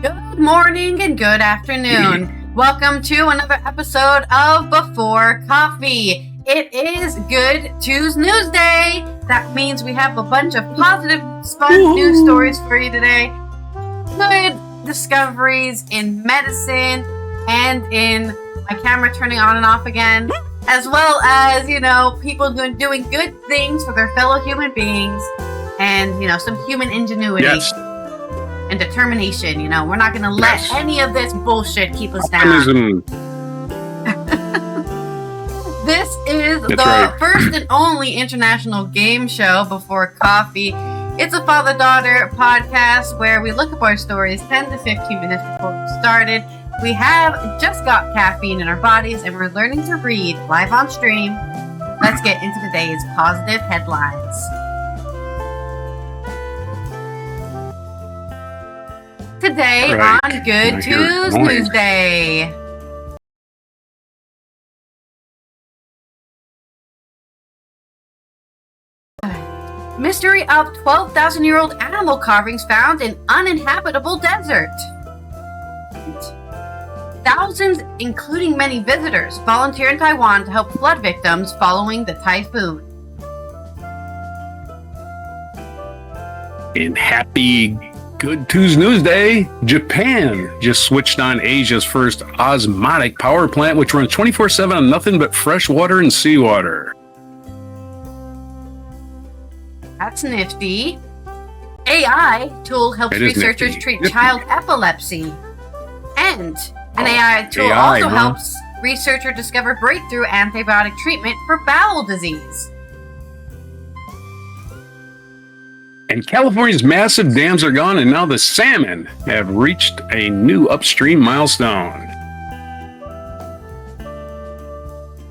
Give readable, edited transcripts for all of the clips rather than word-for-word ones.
Good morning and good afternoon. Welcome to another episode of Before Coffee. It is Good Tues Newsday. That means we have a bunch of positive, fun news stories for you today. Good discoveries in medicine and in my camera turning on and off again, as well as, people doing good things for their fellow human beings and, some human ingenuity. Yes. And determination. We're not going to let any of this bullshit keep us down. This is first and only international game show Before Coffee. It's a father-daughter podcast where we look up our stories 10 to 15 minutes before we started. We have just got caffeine in our bodies and we're learning to read live on stream. Let's get into today's positive headlines. Today on Good Tues Newsday. Mystery of 12,000-year-old animal carvings found in uninhabitable desert. Thousands, including many visitors, volunteer in Taiwan to help flood victims following the typhoon. In happy Good Tues Newsday, Japan just switched on Asia's first osmotic power plant, which runs 24/7 on nothing but fresh water and seawater. That's nifty. AI tool helps researchers treat child epilepsy. And an AI tool also helps researchers discover breakthrough antibiotic treatment for bowel disease. And California's massive dams are gone, and now the salmon have reached a new upstream milestone.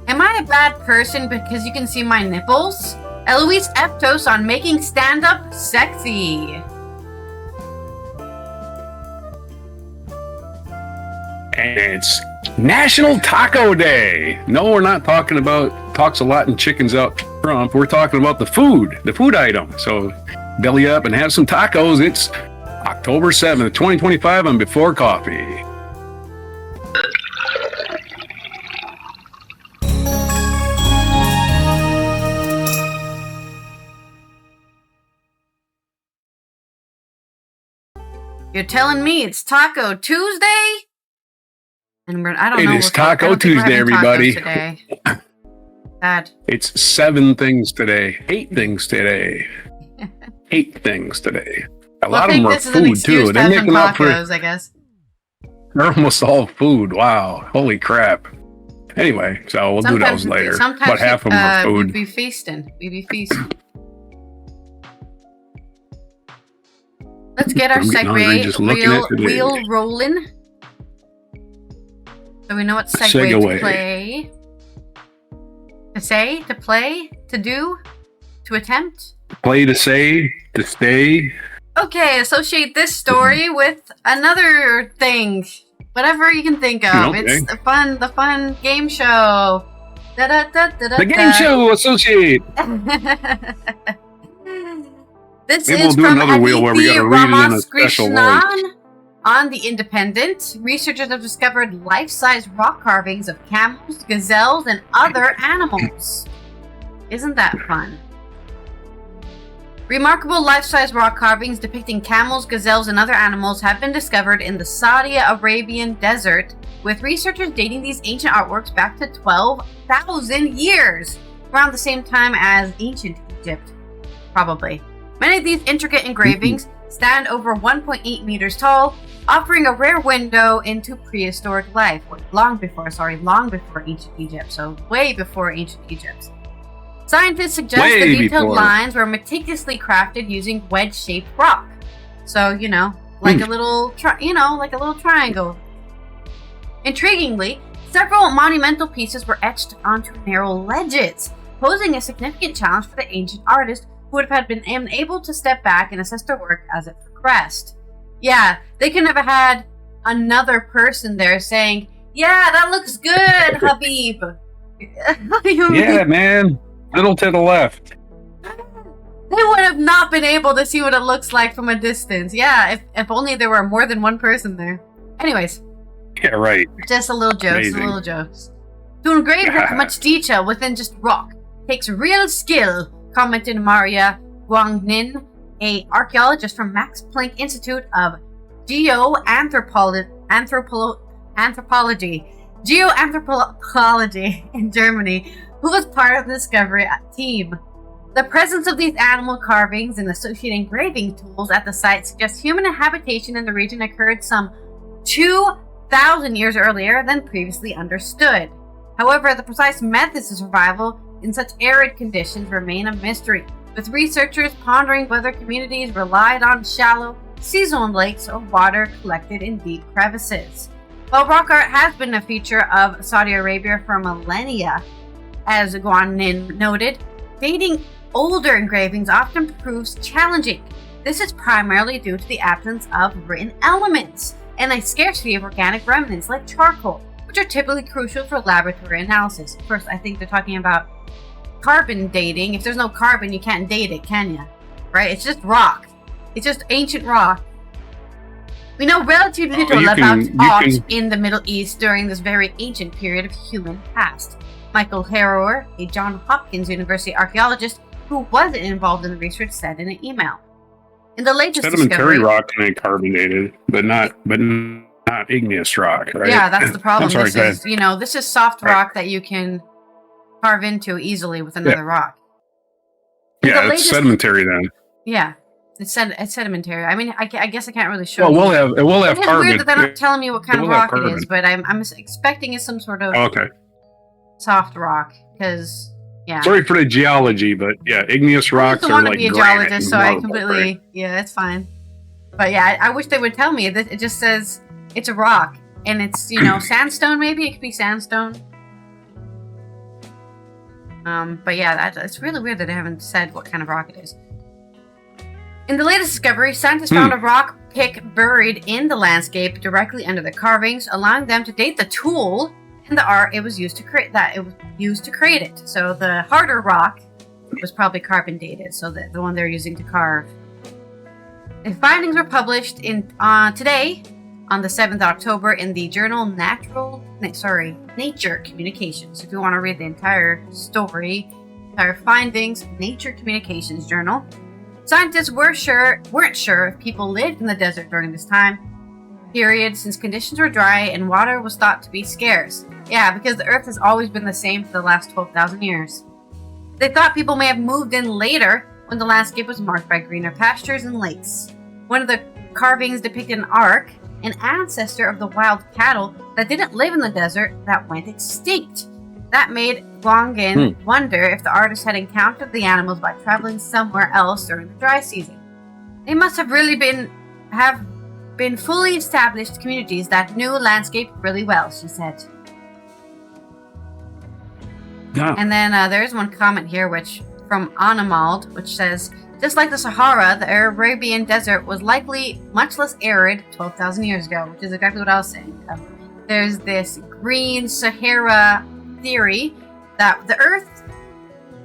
Am I a bad person because you can see my nipples? Eloise Eptos on making stand-up sexy. And it's National Taco Day. No, we're not talking about talks a lot and chickens out Trump. We're talking about the food item. So belly up and have some tacos. It's October 7th, 2025 on Before Coffee. You're telling me it's Taco Tuesday? And I don't know. It is Taco Tuesday, everybody. Sad. It's 7 things today. 8 things today. 8 things today. A lot of them are food too. They're making up for tacos, I guess. They're almost all food. Wow. Holy crap. Anyway, so we'll do those later. But half of them are food. We'd be feasting. Let's get our segue wheel rolling. So we know what segue to play. To say, to play, to do, to attempt. Play, to say, to stay. Okay, associate this story with another thing. Whatever you can think of. Okay. It's the fun game show. The game show associate. This Maybe is we'll do from another wheel where we gotta read it in a special voice. On The Independent, researchers have discovered life-size rock carvings of camels, gazelles, and other animals. Isn't that fun? Remarkable life-size rock carvings depicting camels, gazelles, and other animals have been discovered in the Saudi Arabian desert, with researchers dating these ancient artworks back to 12,000 years, around the same time as ancient Egypt, probably. Many of these intricate engravings stand over 1.8 meters tall, offering a rare window into prehistoric life. Long before ancient Egypt, so way before ancient Egypt. Scientists suggest the detailed lines were meticulously crafted using wedge-shaped rock. So, like a little triangle. Intriguingly, several monumental pieces were etched onto narrow ledges, posing a significant challenge for the ancient artist who would have been unable to step back and assess their work as it progressed. Yeah, they could have had another person there saying, "Yeah, that looks good, Habib." Yeah, man. Little to the left. They would have not been able to see what it looks like from a distance. Yeah, if only there were more than one person there. Anyways. Yeah, right. Just a little jokes, Amazing. a little jokes. To engrave much detail within just rock takes real skill, commented Maria Guangnin, a archaeologist from Max Planck Institute of Geoanthropology in Germany, who was part of the discovery team. The presence of these animal carvings and associated engraving tools at the site suggests human habitation in the region occurred some 2,000 years earlier than previously understood. However, the precise methods of survival in such arid conditions remain a mystery, with researchers pondering whether communities relied on shallow, seasonal lakes or water collected in deep crevices. While rock art has been a feature of Saudi Arabia for millennia, as Guanin noted, dating older engravings often proves challenging. This is primarily due to the absence of written elements and a scarcity of organic remnants like charcoal, which are typically crucial for laboratory analysis. First, I think they're talking about carbon dating. If there's no carbon, you can't date it, can you? Right? It's just rock. It's just ancient rock. We know relatively little about art in the Middle East during this very ancient period of human past. Michael Harrower, a Johns Hopkins University archaeologist who wasn't involved in the research, said in an email. In the latest sedimentary rock can be carbon dated, but not igneous rock, right? Yeah, that's the problem. This is soft rock that you can carve into easily with another rock. Yeah, it's sedimentary then. Yeah, it's sedimentary. I mean, I guess I can't really show. Well, it will have it's carbon. Weird that they're not telling me what kind of rock it is, but I'm expecting it's some sort of soft rock because. Yeah. Sorry for the geology, but yeah, igneous rocks are like granite. I don't want to be a geologist, so I completely, it's fine. But yeah, I wish they would tell me that it just says it's a rock and it's, sandstone maybe? It could be sandstone. But yeah, it's really weird that they haven't said what kind of rock it is. In the latest discovery, scientists found a rock pick buried in the landscape directly under the carvings, allowing them to date the tool and the art it was used to create it. So the harder rock was probably carbon dated, so the one they're using to carve. The findings were published today on the 7th of October in the journal Nature Communications. If you want to read the entire story, entire findings, Nature Communications journal. Scientists weren't sure if people lived in the desert during this time period, since conditions were dry and water was thought to be scarce. Yeah, because the Earth has always been the same for the last 12,000 years. They thought people may have moved in later when the landscape was marked by greener pastures and lakes. One of the carvings depicted an ark, an ancestor of the wild cattle that didn't live in the desert that went extinct. That made Guangin wonder if the artist had encountered the animals by traveling somewhere else during the dry season. They must have really been fully established communities that knew landscape really well, she said. Yeah. And then there's one comment here from Anamald, which says, just like the Sahara, the Arabian desert was likely much less arid 12,000 years ago, which is exactly what I was saying. There's this green Sahara theory that the Earth,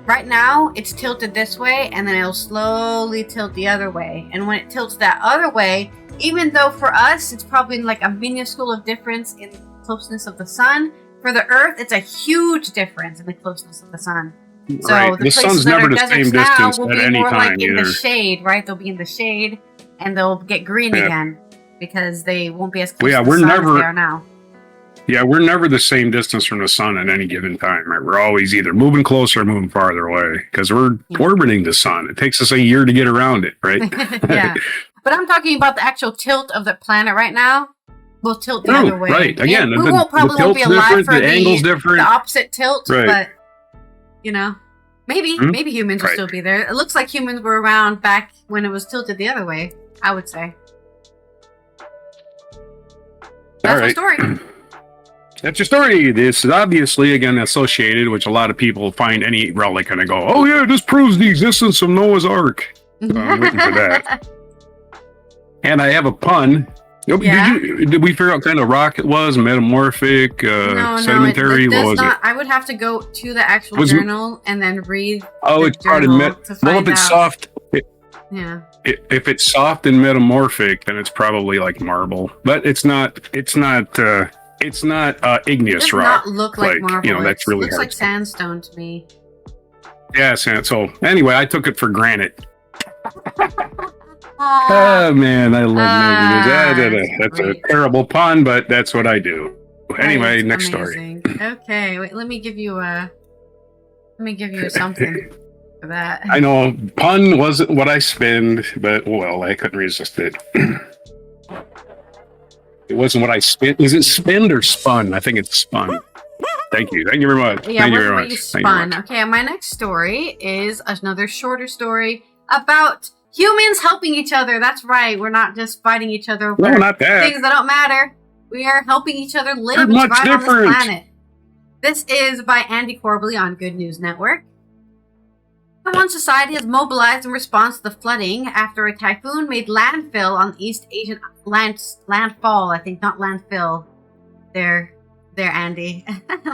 right now, it's tilted this way, and then it'll slowly tilt the other way. And when it tilts that other way, even though for us, it's probably like a minuscule of difference in closeness of the sun, for the Earth, it's a huge difference in the closeness of the sun. So the sun's never the same distance at any time. In the shade, right? They'll be in the shade, and they'll get green again because they won't be as close to the sun as they are now. Yeah, we're never the same distance from the sun at any given time, right? We're always either moving closer or moving farther away because we're orbiting the sun. It takes us a year to get around it, right? Yeah. But I'm talking about the actual tilt of the planet right now. We'll tilt the other way. Right. Again, we won't be alive for the opposite tilt, but maybe humans will still be there. It looks like humans were around back when it was tilted the other way, I would say. That's my story. That's your story. This is obviously, again, associated, which a lot of people find any relic and go, oh yeah, this proves the existence of Noah's Ark. So I'm waiting for that. And I have a pun. Did we figure out what kind of rock it was? Metamorphic, sedimentary? What was it? I would have to go to the actual journal and then read. Oh, it's probably well, if it's soft. Yeah. If it's soft and metamorphic, then it's probably like marble, but it's not. It's not igneous It does rock. not look like marble. That's It really looks hard. like sandstone to me. Yeah, so anyway, I took it for granted. Oh man, I love negatives. That's a terrible pun, but that's what I do. Anyway, That's next amazing. story. Okay, wait, let me give you something for that. I know pun wasn't what I spend, but well, I couldn't resist it. It wasn't what I spent. Is it spend or spun? I think it's spun. Thank you very much. Yeah, Thank you what very you much. spun. Okay, my next story is another shorter story about humans helping each other. That's right. We're not just fighting each other over No, not that. things that don't matter. We are helping each other live They're and much survive on different. this planet. This is by Andy Corbally on Good News Network. Taiwan society has mobilized in response to the flooding after a typhoon made landfill on the East Asian landfall. I think not landfill. There, Andy.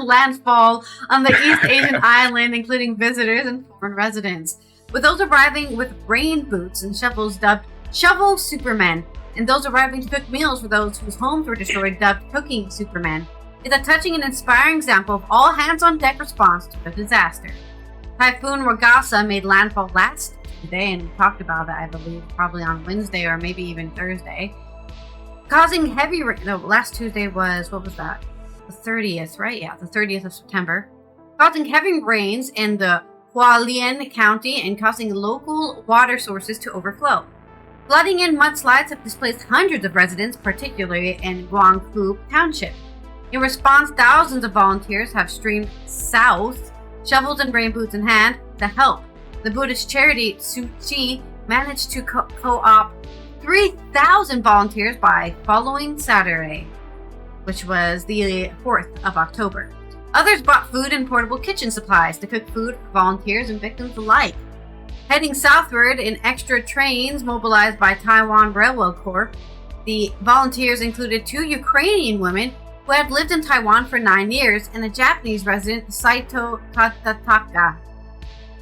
Landfall on the East Asian island, including visitors and foreign residents. With those arriving with rain boots and shovels dubbed Shovel Supermen, and those arriving to cook meals for those whose homes were destroyed dubbed Cooking Supermen. It's a touching and inspiring example of all hands-on-deck response to a disaster. Typhoon Ragasa made landfall last Tuesday, and we talked about that, I believe, probably on Wednesday or maybe even Thursday, causing heavy rain. No, last Tuesday was, what was that? The 30th, right? Yeah, the 30th of September. Causing heavy rains in the Hualien County and causing local water sources to overflow. Flooding and mudslides have displaced hundreds of residents, particularly in Guangfu Township. In response, thousands of volunteers have streamed south, shovels and rain boots in hand, to help. The Buddhist charity Tzu Chi managed to co-opt 3,000 volunteers by following Saturday, which was the 4th of October. Others bought food and portable kitchen supplies to cook food for volunteers and victims alike. Heading southward in extra trains mobilized by Taiwan Railway Corp, the volunteers included 2 Ukrainian women who had lived in Taiwan for 9 years and a Japanese resident, Saito Katataka.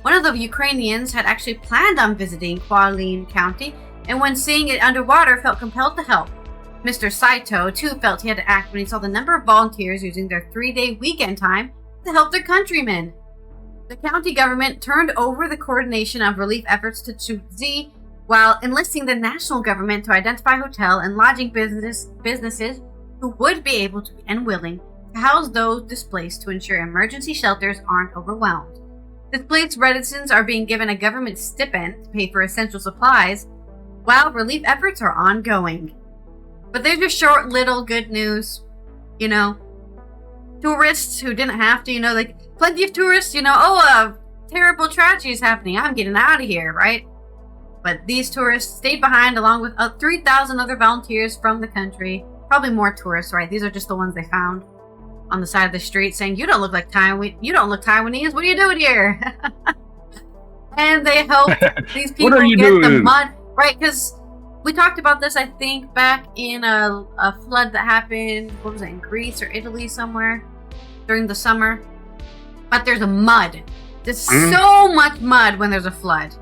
One of the Ukrainians had actually planned on visiting Hualien County, and when seeing it underwater, felt compelled to help. Mr. Saito, too, felt he had to act when he saw the number of volunteers using their 3-day weekend time to help their countrymen. The county government turned over the coordination of relief efforts to Tzu, while enlisting the national government to identify hotel and lodging businesses who would be able to and willing to house those displaced to ensure emergency shelters aren't overwhelmed. Displaced residents are being given a government stipend to pay for essential supplies, while relief efforts are ongoing. But there's your short little good news. You know, tourists who didn't have to, like plenty of tourists, a terrible tragedy is happening. I'm getting out of here, right? But these tourists stayed behind along with 3,000 other volunteers from the country. Probably more tourists, right? These are just the ones they found on the side of the street saying, you don't look like Taiwan. You don't look Taiwanese. What are you doing here? And they helped these people get the mud, right? Because we talked about this, I think, back in a flood that happened, what was it, in Greece or Italy somewhere during the summer. But there's a mud. There's so much mud when there's a flood.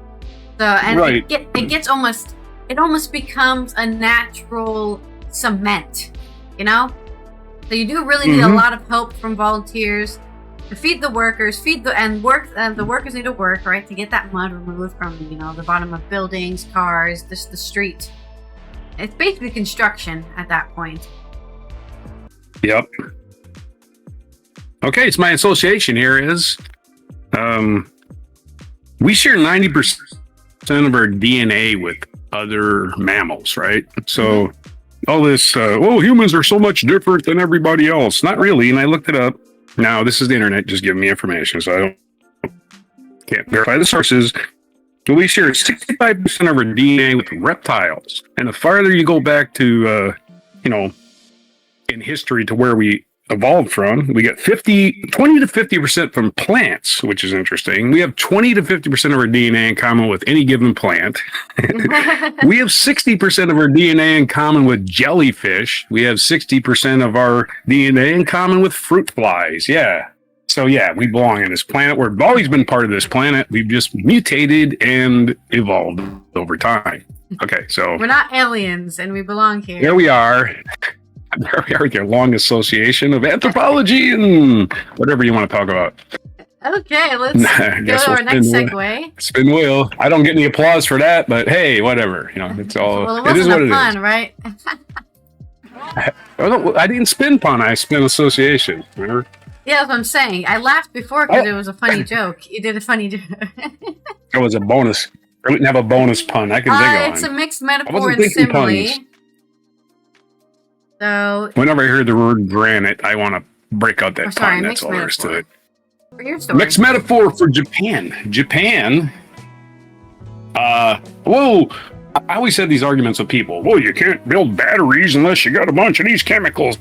So, and right. it almost becomes a natural cement, So you do really need a lot of help from volunteers to feed the workers, the workers need to work, right, to get that mud removed from, the bottom of buildings, cars, the street. It's basically construction at that point. Yep. Okay, so my association here is we share 90% of our DNA with other mammals, right? So all this, humans are so much different than everybody else. Not really, and I looked it up. Now, this is the internet just giving me information, so I can't verify the sources. But we share 65% of our DNA with reptiles. And the farther you go back to, in history to where we evolved from, we get 20 to 50% from plants, which is interesting. We have 20 to 50% of our DNA in common with any given plant. We have 60% of our DNA in common with jellyfish. We have 60% of our DNA in common with fruit flies. Yeah. So yeah, we belong in this planet. We've always been part of this planet. We've just mutated and evolved over time. Okay, so we're not aliens, and we belong here. Here we are. There we are with your long association of anthropology and whatever you want to talk about. Okay, let's go to our next segue. Spin wheel. I don't get any applause for that, but hey, whatever. You know, it's all. Well, it wasn't a pun, right? I didn't spin pun. I spin association. Remember? Yeah, that's what I'm saying. I laughed before because it was a funny joke. You did a funny joke. It was a bonus. I didn't have a bonus pun. I can think of one. It's a mixed metaphor and simile. So whenever I hear the word granite, I want to break out that pun. That's all there is to it. For your story. Mixed metaphor for Japan. Japan. Whoa. I always had these arguments with people. Well, you can't build batteries unless you got a bunch of these chemicals.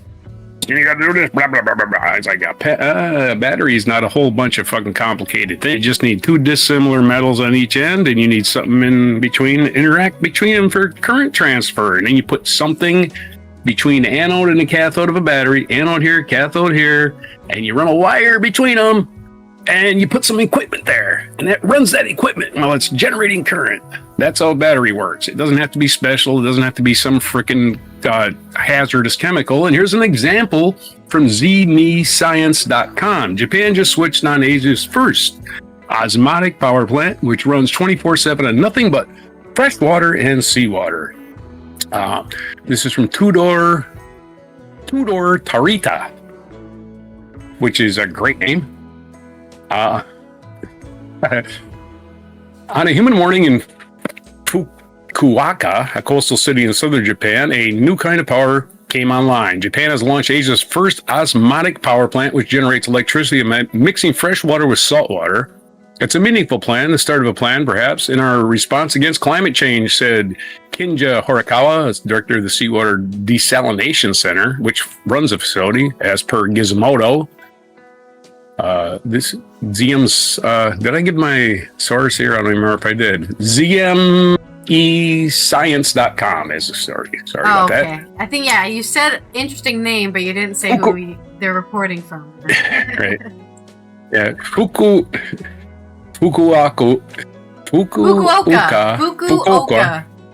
You got to do this, blah, blah, blah, blah, blah. It's like batteries, not a whole bunch of fucking complicated things. You just need two dissimilar metals on each end, and you need something in between, interact between them for current transfer. And then you put something between the anode and the cathode of a battery, anode here, cathode here, and you run a wire between them, and you put some equipment there, and that runs that equipment while it's generating current. That's how a battery works. It doesn't have to be special. It doesn't have to be some freaking hazardous chemical. And here's an example from zmescience.com. Japan just switched on Asia's first osmotic power plant, which runs 24/7 on nothing but fresh water and seawater. This is from Tudor Tarita, which is a great name. On a human warning in Fukuoka, a coastal city in southern Japan, a new kind of power came online. Japan has launched Asia's first osmotic power plant, which generates electricity by mixing fresh water with salt water. It's a meaningful plan, the start of a plan, perhaps, in our response against climate change, said Kinja Horikawa, director of the Seawater Desalination Center, which runs the facility, as per Gizmodo. This ZM's, did I give my source here? I don't remember if I did. ZMEscience.com is the story. Sorry about that. I think, yeah, you said interesting name, but you didn't say who they're reporting from. Right. Yeah. Fukuoka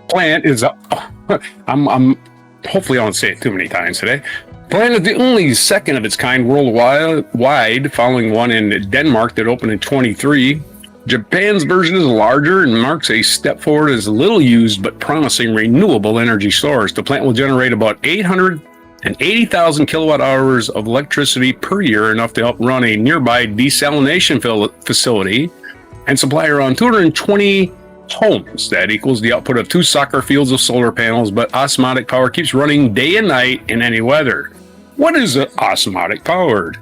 plant is I'm hopefully I don't say it too many times today. Plant is the only second of its kind worldwide, following one in Denmark that opened in 23. Japan's version is larger and marks a step forward as little used but promising renewable energy source. The plant will generate about 880,000 kilowatt hours of electricity per year, enough to help run a nearby desalination facility and supply around 220 homes. That equals the output of 2 soccer fields of solar panels, but osmotic power keeps running day and night in any weather. What is osmotic powered?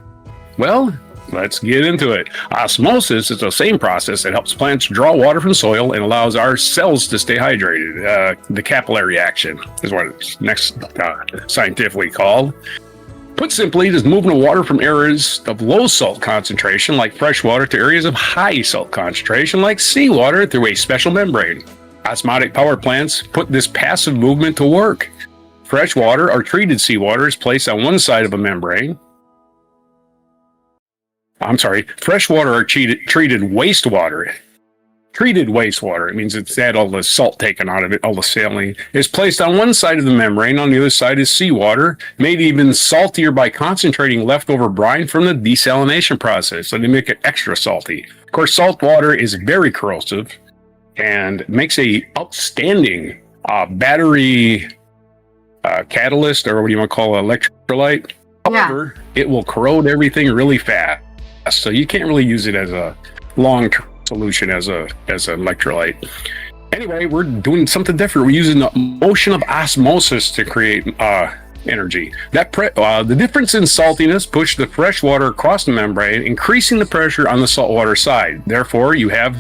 Well, let's get into it. Osmosis is the same process that helps plants draw water from soil and allows our cells to stay hydrated. The capillary action is what it's scientifically called. Put simply, it is moving the water from areas of low salt concentration, like fresh water, to areas of high salt concentration, like seawater, through a special membrane. Osmotic power plants put this passive movement to work. Fresh water or treated seawater is placed on one side of a membrane. Fresh water or treated wastewater. Treated wastewater, it means it's had all the salt taken out of it, all the saline, is placed on one side of the membrane. On the other side is seawater, made even saltier by concentrating leftover brine from the desalination process, so they make it extra salty. Of course, salt water is very corrosive and makes a outstanding battery catalyst, or what do you want to call it, electrolyte. However, it will corrode everything really fast, so you can't really use it as a long-term solution as an electrolyte. Anyway, we're doing something different. We're using the motion of osmosis to create energy. The difference in saltiness pushed the fresh water across the membrane, increasing the pressure on the saltwater side. Therefore, you have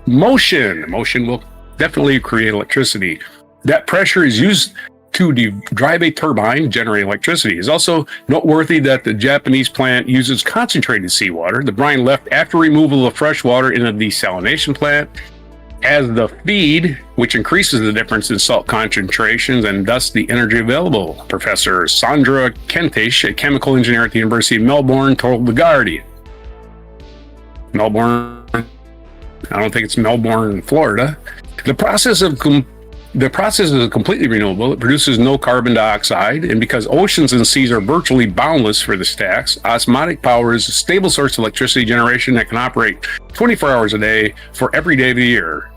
motion. Motion will definitely create electricity. That pressure is used to drive a turbine, generate electricity. It's also noteworthy that the Japanese plant uses concentrated seawater, the brine left after removal of fresh water in a desalination plant, as the feed, which increases the difference in salt concentrations and thus the energy available. Professor Sandra Kentish, a chemical engineer at the University of Melbourne, told The Guardian. Melbourne. I don't think it's Melbourne, Florida. The process is completely renewable. It produces no carbon dioxide, and because oceans and seas are virtually boundless for the stacks, osmotic power is a stable source of electricity generation that can operate 24 hours a day for every day of the year.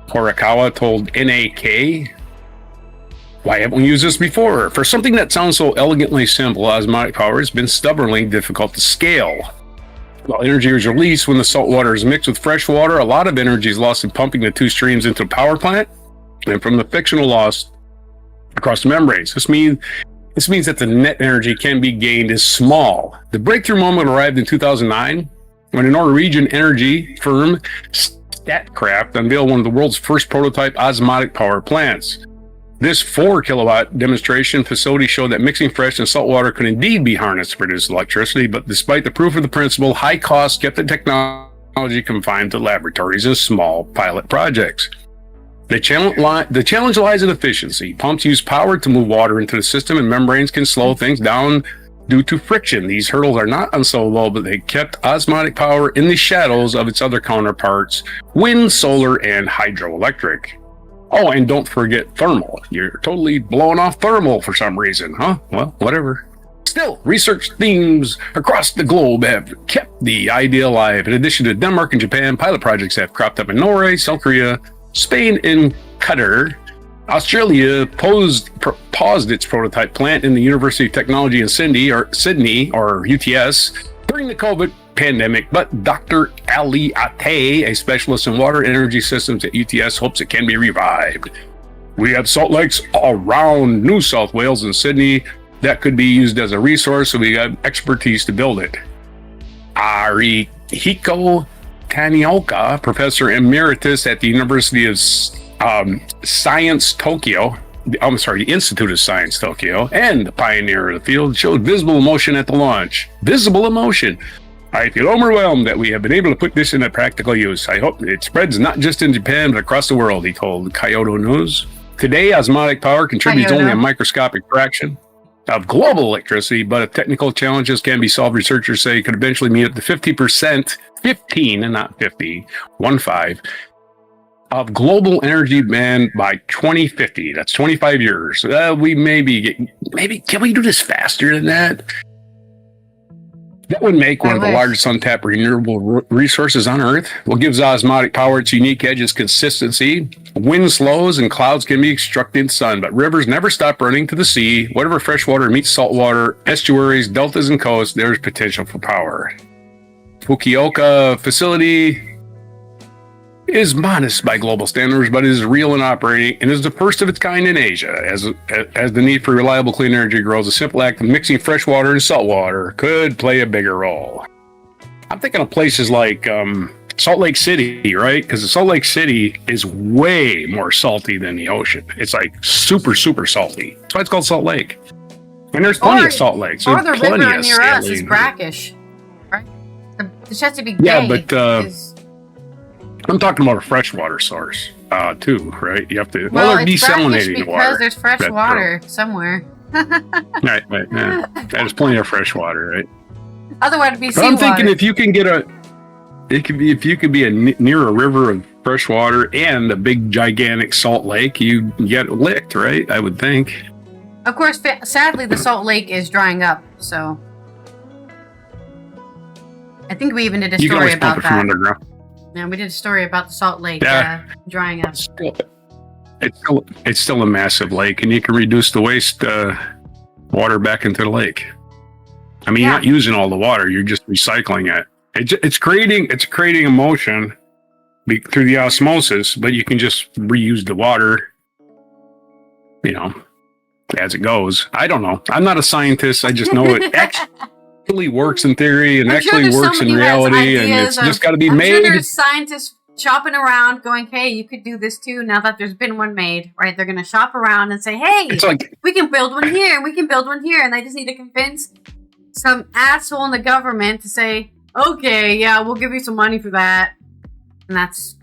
Horikawa told NAK, "Why haven't we used this before? For something that sounds so elegantly simple, osmotic power has been stubbornly difficult to scale. While energy is released when the salt water is mixed with fresh water, a lot of energy is lost in pumping the two streams into a power plant and from the fictional loss across the membranes. This means that the net energy can be gained is small. The breakthrough moment arrived in 2009 when a Norwegian energy firm, Statkraft, unveiled one of the world's first prototype osmotic power plants. This 4 kilowatt demonstration facility showed that mixing fresh and salt water could indeed be harnessed to produce electricity, but despite the proof of the principle, high costs kept the technology confined to laboratories and small pilot projects. The challenge lies in efficiency. Pumps use power to move water into the system, and membranes can slow things down due to friction. These hurdles are not unsolvable, but they kept osmotic power in the shadows of its other counterparts, wind, solar, and hydroelectric. Oh, and don't forget thermal. You're totally blowing off thermal for some reason, huh? Well, whatever. Still, research themes across the globe have kept the idea alive. In addition to Denmark and Japan, pilot projects have cropped up in Norway, South Korea, Spain, and Qatar. Australia paused its prototype plant in the University of Technology in Sydney, or UTS, during the COVID pandemic, but Dr. Ali Ate, a specialist in water and energy systems at UTS, hopes it can be revived. We have salt lakes around New South Wales and Sydney that could be used as a resource, so we got expertise to build it. Arihiko Tanioka, professor emeritus at the University of Science Tokyo, the Institute of Science Tokyo, and the pioneer of the field, showed visible emotion at the launch. Visible emotion. I feel overwhelmed that we have been able to put this into practical use. I hope it spreads not just in Japan, but across the world, he told Kyoto News. Today, osmotic power contributes only a microscopic fraction of global electricity, but if technical challenges can be solved, researchers say it could eventually meet up to 50%, 15 and not 50, 1-5, of global energy demand by 2050. That's 25 years. We maybe can we do this faster than that? That would make one of the largest untapped renewable resources on Earth. What gives osmotic power its unique edge is consistency. Wind slows and clouds can be extracted in sun, but rivers never stop running to the sea. Whatever fresh water meets salt water, estuaries, deltas, and coasts, there's potential for power. Fukuoka facility is modest by global standards, but is real and operating, and is the first of its kind in Asia. As the need for reliable clean energy grows, a simple act of mixing fresh water and salt water could play a bigger role. I'm thinking of places like Salt Lake City, right? Because Salt Lake City is way more salty than the ocean. It's like super, super salty. That's why it's called Salt Lake. And there's plenty of salt lakes. Or the river near us is brackish, right? The Chesapeake Bay. Yeah, but I'm talking about a freshwater source, too, right? You have to. Well, they're desalinating the water. Because there's fresh water somewhere. Right. Yeah. There's plenty of fresh water, right? Otherwise, it'd be seawater. I'm thinking if you can get if you could be near a river of fresh water and a big gigantic salt lake, you get licked, right? I would think. Of course, sadly, the Salt Lake is drying up, so I think we even did a story about that. From underground. Yeah, we did a story about the Salt Lake drying up. It's still a massive lake, and you can reduce the waste water back into the lake. I mean, you're not using all the water; you're just recycling it. It's creating emotion through the osmosis, but you can just reuse the water, as it goes. I don't know. I'm not a scientist. I just know it actually works in theory and actually works in reality, and it's just got to be made. Sure there's scientists shopping around going, hey, you could do this too, now that there's been one made, right? They're going to shop around and say, hey, we can build one here, we can build one here, and they just need to convince some asshole in the government to say, okay, yeah, we'll give you some money for that. And that's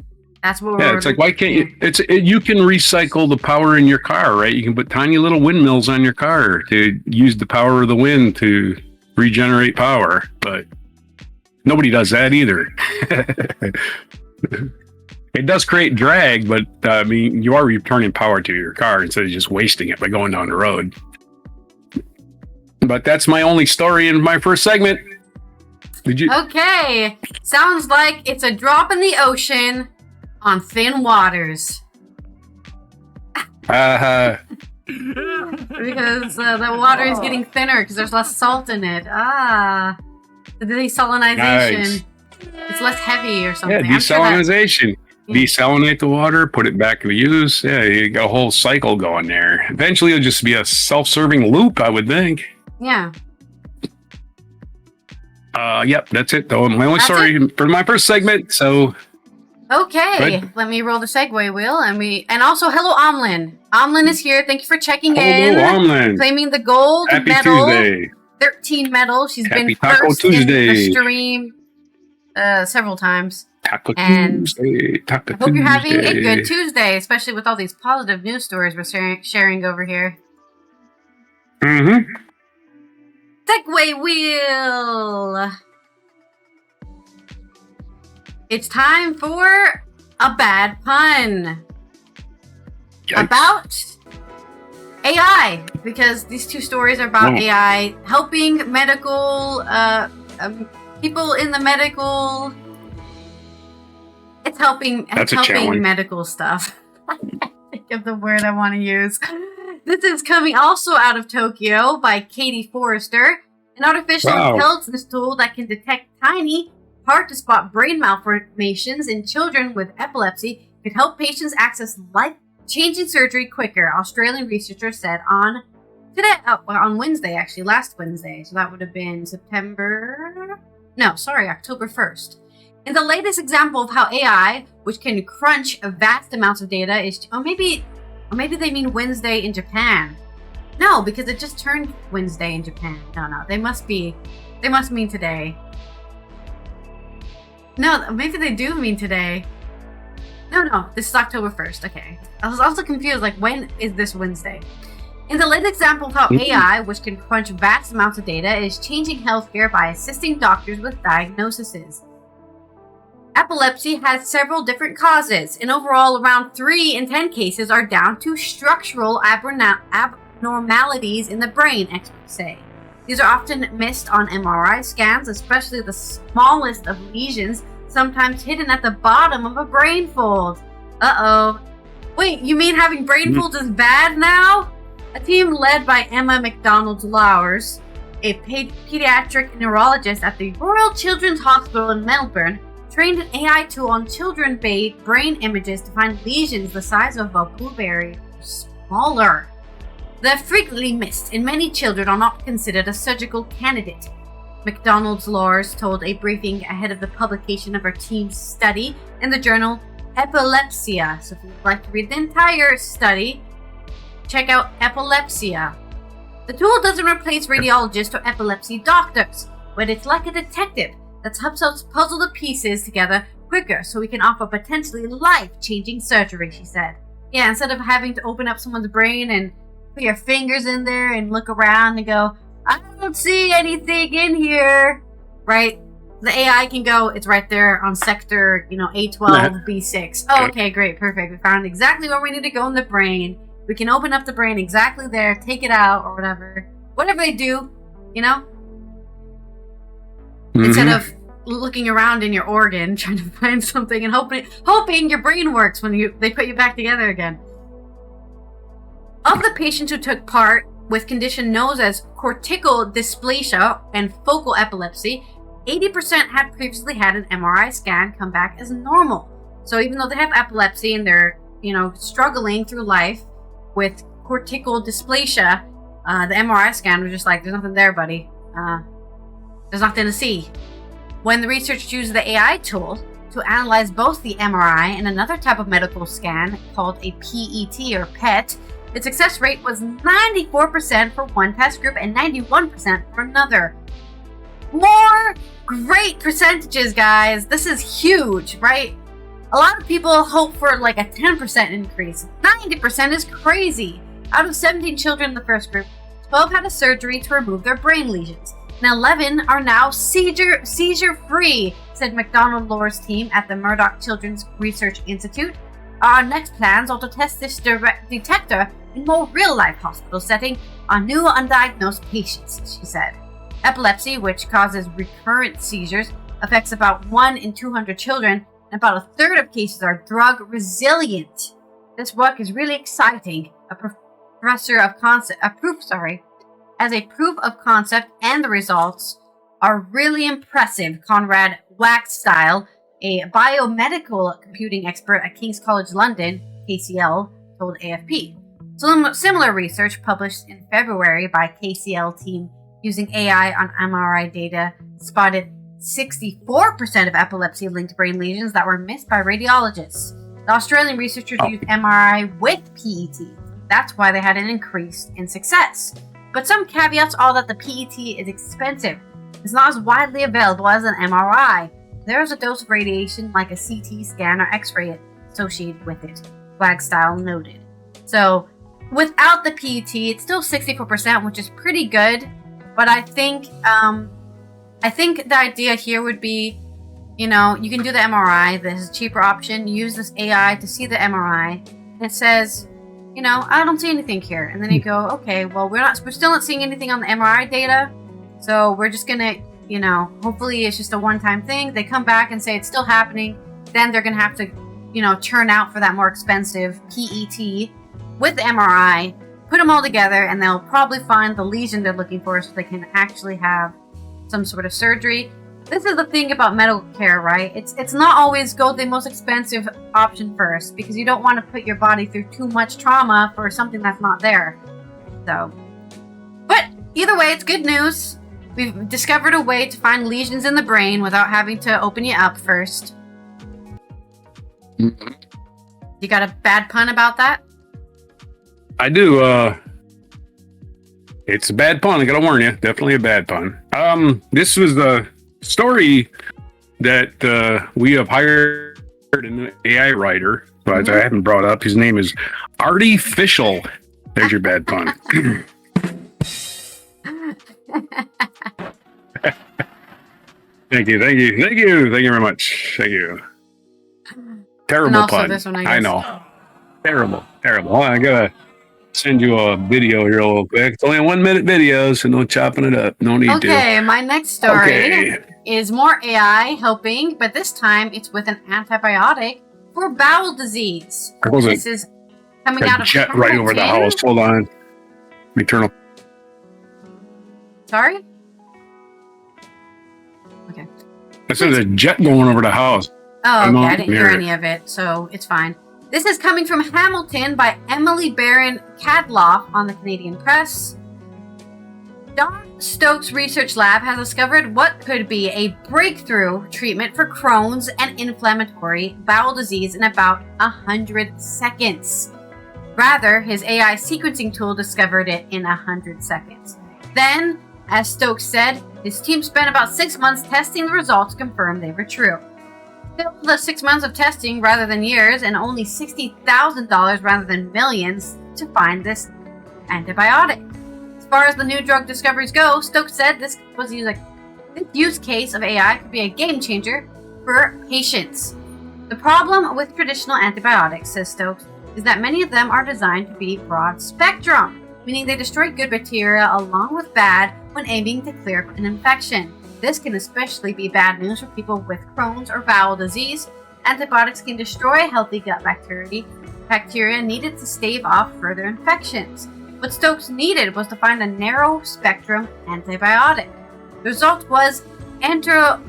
what we're... it's like, why can't you... you can recycle the power in your car, right? You can put tiny little windmills on your car to use the power of the wind to regenerate power, but Nobody does that either. It does create drag, but I mean, you are returning power to your car instead of just wasting it by going down the road. But that's my only story in my first segment. Did you? Okay. Sounds like it's a drop in the ocean on thin waters. Uh-huh. Because the water is getting thinner because there's less salt in it. The desalinization. Nice. It's less heavy or something. Yeah, desalinization. Desalinate the water, put it back into use. Yeah, you got a whole cycle going there. Eventually, it'll just be a self-serving loop, I would think. Yeah. Yep, that's it, though. My only story for my first segment, so... Okay, let me roll the segue wheel, and also hello, Omlin. Omlin is here. Thank you for checking in. Hello, Omlin. Claiming the gold Happy medal. Tuesday. 13 medal. She's Happy been Taco first Tuesday. in the stream several times. Taco And Tuesday. Taco I hope you're having a Tuesday. good Tuesday, especially with all these positive news stories we're sharing over here. Mm-hmm. Segway wheel. It's time for a bad pun. Yikes. About AI, because these two stories are about AI helping medical people in the medical. It's helping. That's it's a helping challenge. medical stuff. Think of the word I want to use. This is coming also out of Tokyo by Katie Forrester, an artificial intelligence tool that can detect tiny, hard-to-spot brain malformations in children with epilepsy could help patients access life-changing surgery quicker, Australian researchers said on Wednesday, actually, last Wednesday. So that would have been October 1st. In the latest example of how AI, which can crunch vast amounts of data, is... Or maybe they mean Wednesday in Japan. No, because it just turned Wednesday in Japan. No, they must mean today. No, maybe they do mean today. No, this is October 1st. Okay. I was also confused, like, when is this Wednesday? In the latest example of how AI, which can crunch vast amounts of data, is changing healthcare by assisting doctors with diagnoses. Epilepsy has several different causes, and overall, around 3 in 10 cases are down to structural abnormalities in the brain, experts say. These are often missed on MRI scans, especially the smallest of lesions, sometimes hidden at the bottom of a brain fold. Uh-oh. Wait, you mean having brain folds is bad now? A team led by Emma McDonald-Lowers, a pediatric neurologist at the Royal Children's Hospital in Melbourne, trained an AI tool on children-made brain images to find lesions the size of a blueberry or smaller. They're frequently missed, and many children are not considered a surgical candidate. McDonald-Lowers told a briefing ahead of the publication of her team's study in the journal Epilepsia. So if you'd like to read the entire study, check out Epilepsia. The tool doesn't replace radiologists or epilepsy doctors, but it's like a detective that helps us puzzle the pieces together quicker so we can offer potentially life-changing surgery, she said. Yeah, instead of having to open up someone's brain and put your fingers in there and look around and go, I don't see anything in here, right? The AI can go, it's right there on sector, A12, B6. Oh, okay, great, perfect. We found exactly where we need to go in the brain. We can open up the brain exactly there, take it out or whatever. Whatever they do, Instead of looking around in your organ, trying to find something and hoping your brain works when they put you back together again. Of the patients who took part with condition known as cortical dysplasia and focal epilepsy, 80% had previously had an MRI scan come back as normal. So even though they have epilepsy and they're, struggling through life with cortical dysplasia, the MRI scan was just like, there's nothing there, buddy. There's nothing to see. When the researchers used the AI tool to analyze both the MRI and another type of medical scan called a PET or PET, the success rate was 94% for one test group and 91% for another. More great percentages, guys. This is huge, right? A lot of people hope for like a 10% increase. 90% is crazy. Out of 17 children in the first group, 12 had a surgery to remove their brain lesions. and 11 are now seizure-free, said McDonald Lohr's team at the Murdoch Children's Research Institute. Our next plans are to test this detector in more real-life hospital setting on new undiagnosed patients, she said. Epilepsy, which causes recurrent seizures, affects about 1 in 200 children, and about a third of cases are drug resilient. This work is really exciting. As a proof of concept, and the results are really impressive, Conrad Waxstyle, a biomedical computing expert at King's College London, KCL, told AFP. Similar research published in February by KCL team using AI on MRI data spotted 64% of epilepsy-linked brain lesions that were missed by radiologists. The Australian researchers used MRI with PET. That's why they had an increase in success. But some caveats are that the PET is expensive. It's not as widely available as an MRI. There is a dose of radiation like a CT scan or X-ray associated with it, Flagstyle noted. So, without the PET, it's still 64%, which is pretty good. But I think the idea here would be, you can do the MRI. There's a cheaper option. Use this AI to see the MRI. And it says, I don't see anything here. And then you go, okay, well, we're still not seeing anything on the MRI data. So we're just gonna, hopefully it's just a one-time thing. They come back and say it's still happening. Then they're gonna have to, churn out for that more expensive PET with the MRI, put them all together, and they'll probably find the lesion they're looking for so they can actually have some sort of surgery. This is the thing about medical care, right? It's not always go the most expensive option first, because you don't want to put your body through too much trauma for something that's not there. So, but either way, it's good news. We've discovered a way to find lesions in the brain without having to open you up first. Mm-hmm. You got a bad pun about that? I do. It's a bad pun. I gotta warn you. Definitely a bad pun. This was the story that we have hired an AI writer, but I haven't brought up. His name is Artificial. There's your bad pun. Thank you very much. Thank you. Terrible pun. This one, I know. Terrible. Oh, I gotta send you a video here real quick. It's only a 1 minute video, so no chopping it up. No need to. Okay, my next story is more AI helping, but this time it's with an antibiotic for bowel disease. This is coming out of jet Hamilton. Right over the house. Hold on. Let me turn off. Sorry? Okay. I said there's a jet going over the house. Oh, okay. I didn't hear any of it, so it's fine. This is coming from Hamilton by Emily Barron Cadloff on the Canadian Press. Don Stokes Research Lab has discovered what could be a breakthrough treatment for Crohn's and inflammatory bowel disease in about 100 seconds. Rather, his AI sequencing tool discovered it in 100 seconds. Then, as Stokes said, his team spent about 6 months testing the results to confirm they were true. Still, the 6 months of testing rather than years, and only $60,000 rather than millions to find this antibiotic. As far as the new drug discoveries go, Stokes said this use case of AI could be a game changer for patients. The problem with traditional antibiotics, says Stokes, is that many of them are designed to be broad spectrum, meaning they destroy good bacteria along with bad when aiming to clear an infection. This can especially be bad news for people with Crohn's or bowel disease. Antibiotics can destroy healthy gut bacteria needed to stave off further infections. What Stokes needed was to find a narrow-spectrum antibiotic. The result was enterololin,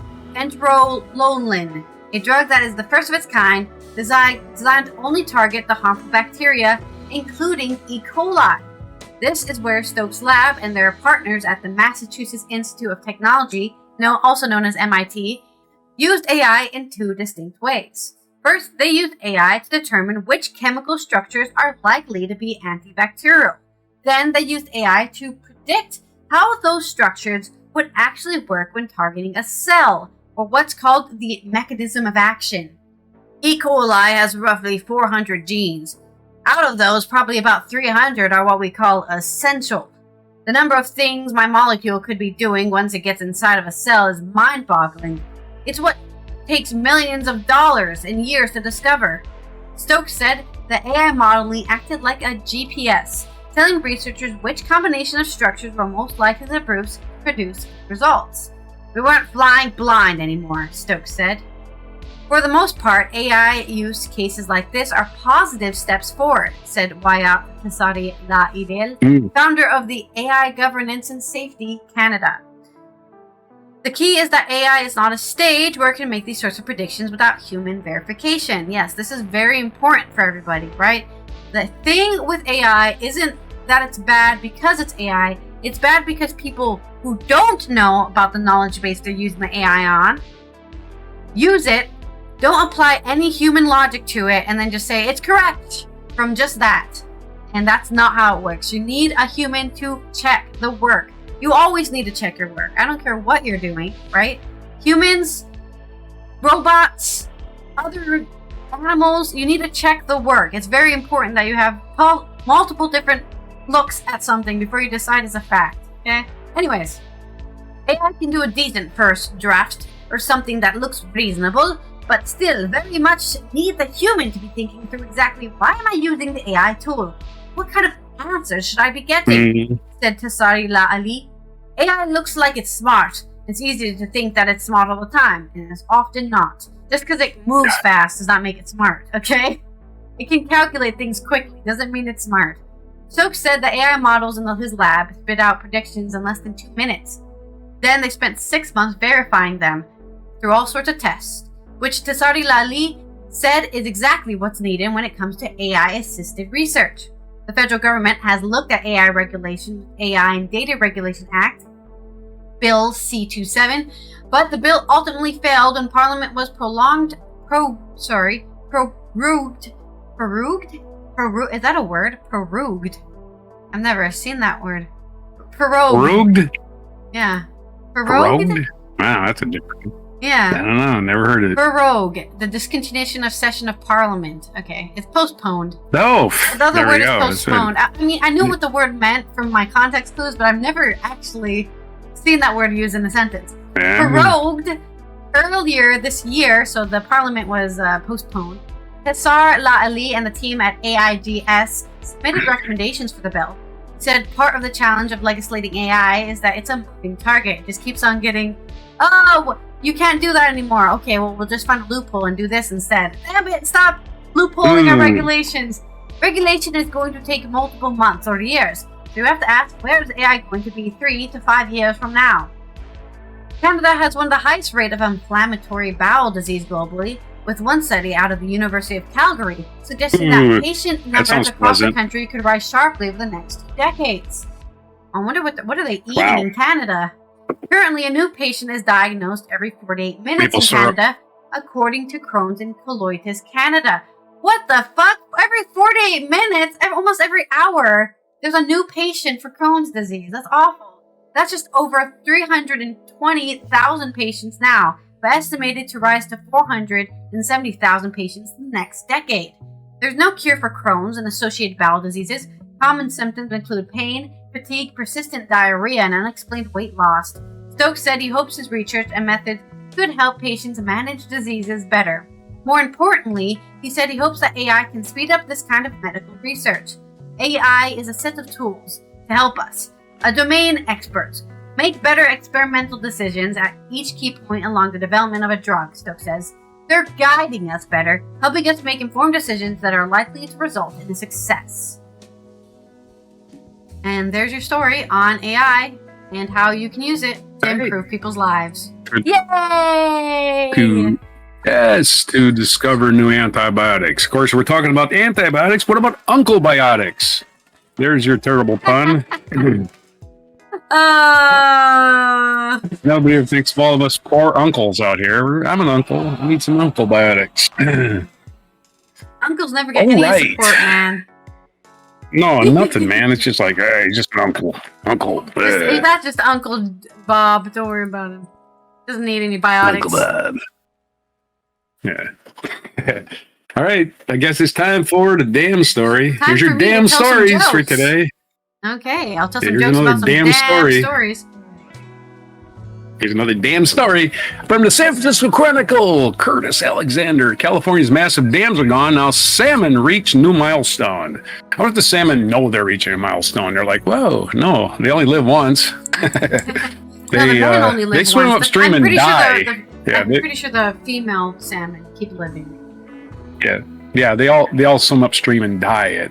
a drug that is the first of its kind, designed to only target the harmful bacteria, including E. coli. This is where Stokes' lab and their partners at the Massachusetts Institute of Technology, also known as MIT, used AI in two distinct ways. First, they used AI to determine which chemical structures are likely to be antibacterial. Then they used AI to predict how those structures would actually work when targeting a cell, or what's called the mechanism of action. E. coli has roughly 400 genes. Out of those, probably about 300 are what we call essential. The number of things my molecule could be doing once it gets inside of a cell is mind-boggling. It's what takes millions of dollars and years to discover. Stokes said the AI modeling acted like a GPS, telling researchers which combination of structures were most likely to produce results. We weren't flying blind anymore, Stokes said. For the most part, AI use cases like this are positive steps forward, said Waya Tesari Laidel, founder of the AI Governance and Safety Canada. The key is that AI is not a stage where it can make these sorts of predictions without human verification. Yes, this is very important for everybody, right? The thing with AI isn't that it's bad because it's AI. It's bad because people who don't know about the knowledge base they're using the AI on use it, don't apply any human logic to it, and then just say it's correct from just that. And that's not how it works. You need a human to check the work. You always need to check your work. I don't care what you're doing, right? Humans, robots, other animals, you need to check the work. It's very important that you have multiple different looks at something before you decide it's a fact, okay? Anyways, AI can do a decent first draft or something that looks reasonable, but still very much need the human to be thinking through exactly why am I using the AI tool? What kind of answers should I be getting? Said Tesari La Ali. AI looks like it's smart. It's easy to think that it's smart all the time, and it's often not. Just because it moves fast does not make it smart, okay? It can calculate things quickly, doesn't mean it's smart. Stokes said the AI models in his lab spit out predictions in less than 2 minutes. Then they spent 6 months verifying them through all sorts of tests, which Tesari Lali said is exactly what's needed when it comes to AI-assisted research. The federal government has looked at AI regulation, AI and Data Regulation Act, Bill C-27, but the bill ultimately failed and Parliament was prorogued. Is that a word? Prorogued. I've never seen that word. Prorogued? Yeah. Prorogued? Wow, that's a different. Yeah. I don't know. Never heard of it. Prorogue, the discontinuation of session of Parliament. Okay, it's postponed. Oh, the other word is postponed. I mean, I knew what the word meant from my context clues, but I've never actually seen that word used in a sentence. Prorogued earlier this year, so the Parliament was postponed. Tesar La Ali and the team at AIGS submitted recommendations for the bill. He said part of the challenge of legislating AI is that it's a moving target. It just keeps on getting, oh, you can't do that anymore. Okay, well, we'll just find a loophole and do this instead. Damn it, stop loopholing our regulations. Regulation is going to take multiple months or years. So you have to ask, where is AI going to be 3 to 5 years from now? Canada has one of the highest rate of inflammatory bowel disease globally, with one study out of the University of Calgary suggesting that patient numbers across the country could rise sharply over the next 2 decades. I wonder what are they eating in Canada? Currently, a new patient is diagnosed every 48 minutes in Canada, according to Crohn's and Colitis Canada. What the fuck? Every 48 minutes, almost every hour, there's a new patient for Crohn's disease. That's awful. That's just over 320,000 patients now, but estimated to rise to 470,000 patients in the next decade. There's no cure for Crohn's and associated bowel diseases. Common symptoms include pain, fatigue, persistent diarrhea, and unexplained weight loss. Stokes said he hopes his research and methods could help patients manage diseases better. More importantly, he said he hopes that AI can speed up this kind of medical research. AI is a set of tools to help us, domain experts, make better experimental decisions at each key point along the development of a drug, Stokes says. They're guiding us better, helping us make informed decisions that are likely to result in a success. And there's your story on AI and how you can use it to improve people's lives. Yay! To discover new antibiotics. Of course, we're talking about antibiotics. What about unclebiotics? There's your terrible pun. Nobody ever thinks of all of us poor uncles out here. I'm an uncle. I need some unclebiotics. Uncles never get any support, man. No, nothing, man. It's just like, hey, just an uncle. That's just Uncle Bob. Don't worry about him. Doesn't need any biotics. Uncle Bob. Yeah. All right. I guess it's time for the damn story. Here's your damn stories for today. Okay, I'll tell some Here's jokes another about some damn damn story. stories. Here's another damn story from the San Francisco Chronicle. Curtis Alexander, California's massive dams are gone. Now salmon reach new milestone. I wonder if the salmon know they're reaching a milestone. They're like, whoa, no, they only live once. They swim upstream and die. I'm pretty sure the female salmon keep living. Yeah, they all swim upstream and die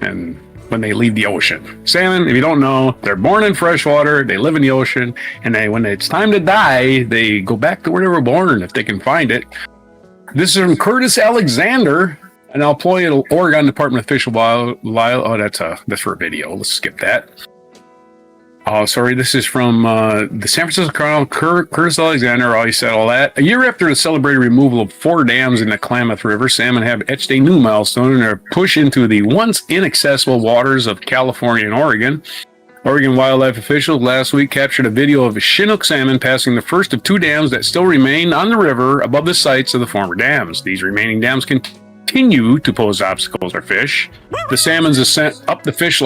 and when they leave the ocean. Salmon, if you don't know, they're born in freshwater, they live in the ocean, and when it's time to die, they go back to where they were born if they can find it. This is from Curtis Alexander, an employee at Oregon Department of Fish and Wildlife. Oh, that's for a video. Let's skip that. Oh, sorry. This is from the San Francisco Chronicle. Curtis Alexander already said all that. A year after the celebrated removal of 4 dams in the Klamath River, salmon have etched a new milestone and are pushed into the once inaccessible waters of California and Oregon. Oregon wildlife officials last week captured a video of a Chinook salmon passing the first of 2 dams that still remain on the river above the sites of the former dams. These remaining dams continue to pose obstacles for fish. The salmon's ascent up the fish...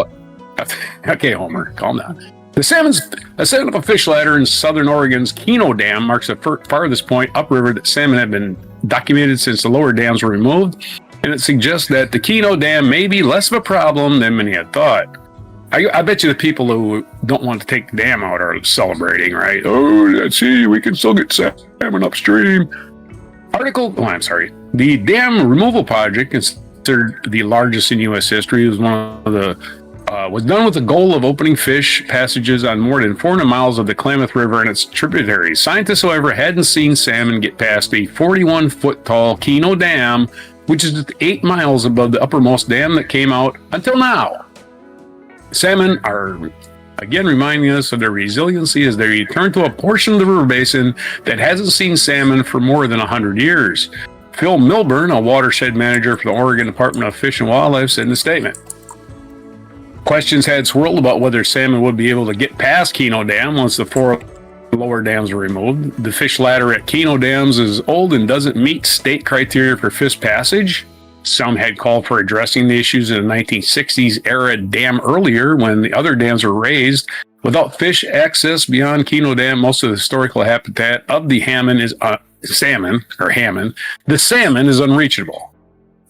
Okay, Homer, calm down. The salmon's ascent up a fish ladder in southern Oregon's Keno Dam marks the farthest point upriver that salmon have been documented since the lower dams were removed, and it suggests that the Keno Dam may be less of a problem than many had thought. I bet you the people who don't want to take the dam out are celebrating, right? Oh, let's see, we can still get salmon upstream. The dam removal project, considered the largest in U.S. history, was done with the goal of opening fish passages on more than 400 miles of the Klamath River and its tributaries. Scientists, however, hadn't seen salmon get past the 41-foot-tall Keno Dam, which is 8 miles above the uppermost dam that came out until now. Salmon are again reminding us of their resiliency as they return to a portion of the river basin that hasn't seen salmon for more than 100 years. Phil Milburn, a watershed manager for the Oregon Department of Fish and Wildlife, said in the statement. Questions had swirled about whether salmon would be able to get past Keno Dam once the 4 lower dams were removed. The fish ladder at Keno Dams is old and doesn't meet state criteria for fish passage. Some had called for addressing the issues in the 1960s era dam earlier when the other dams were raised. Without fish access beyond Keno Dam, most of the historical habitat of the salmon is unreachable.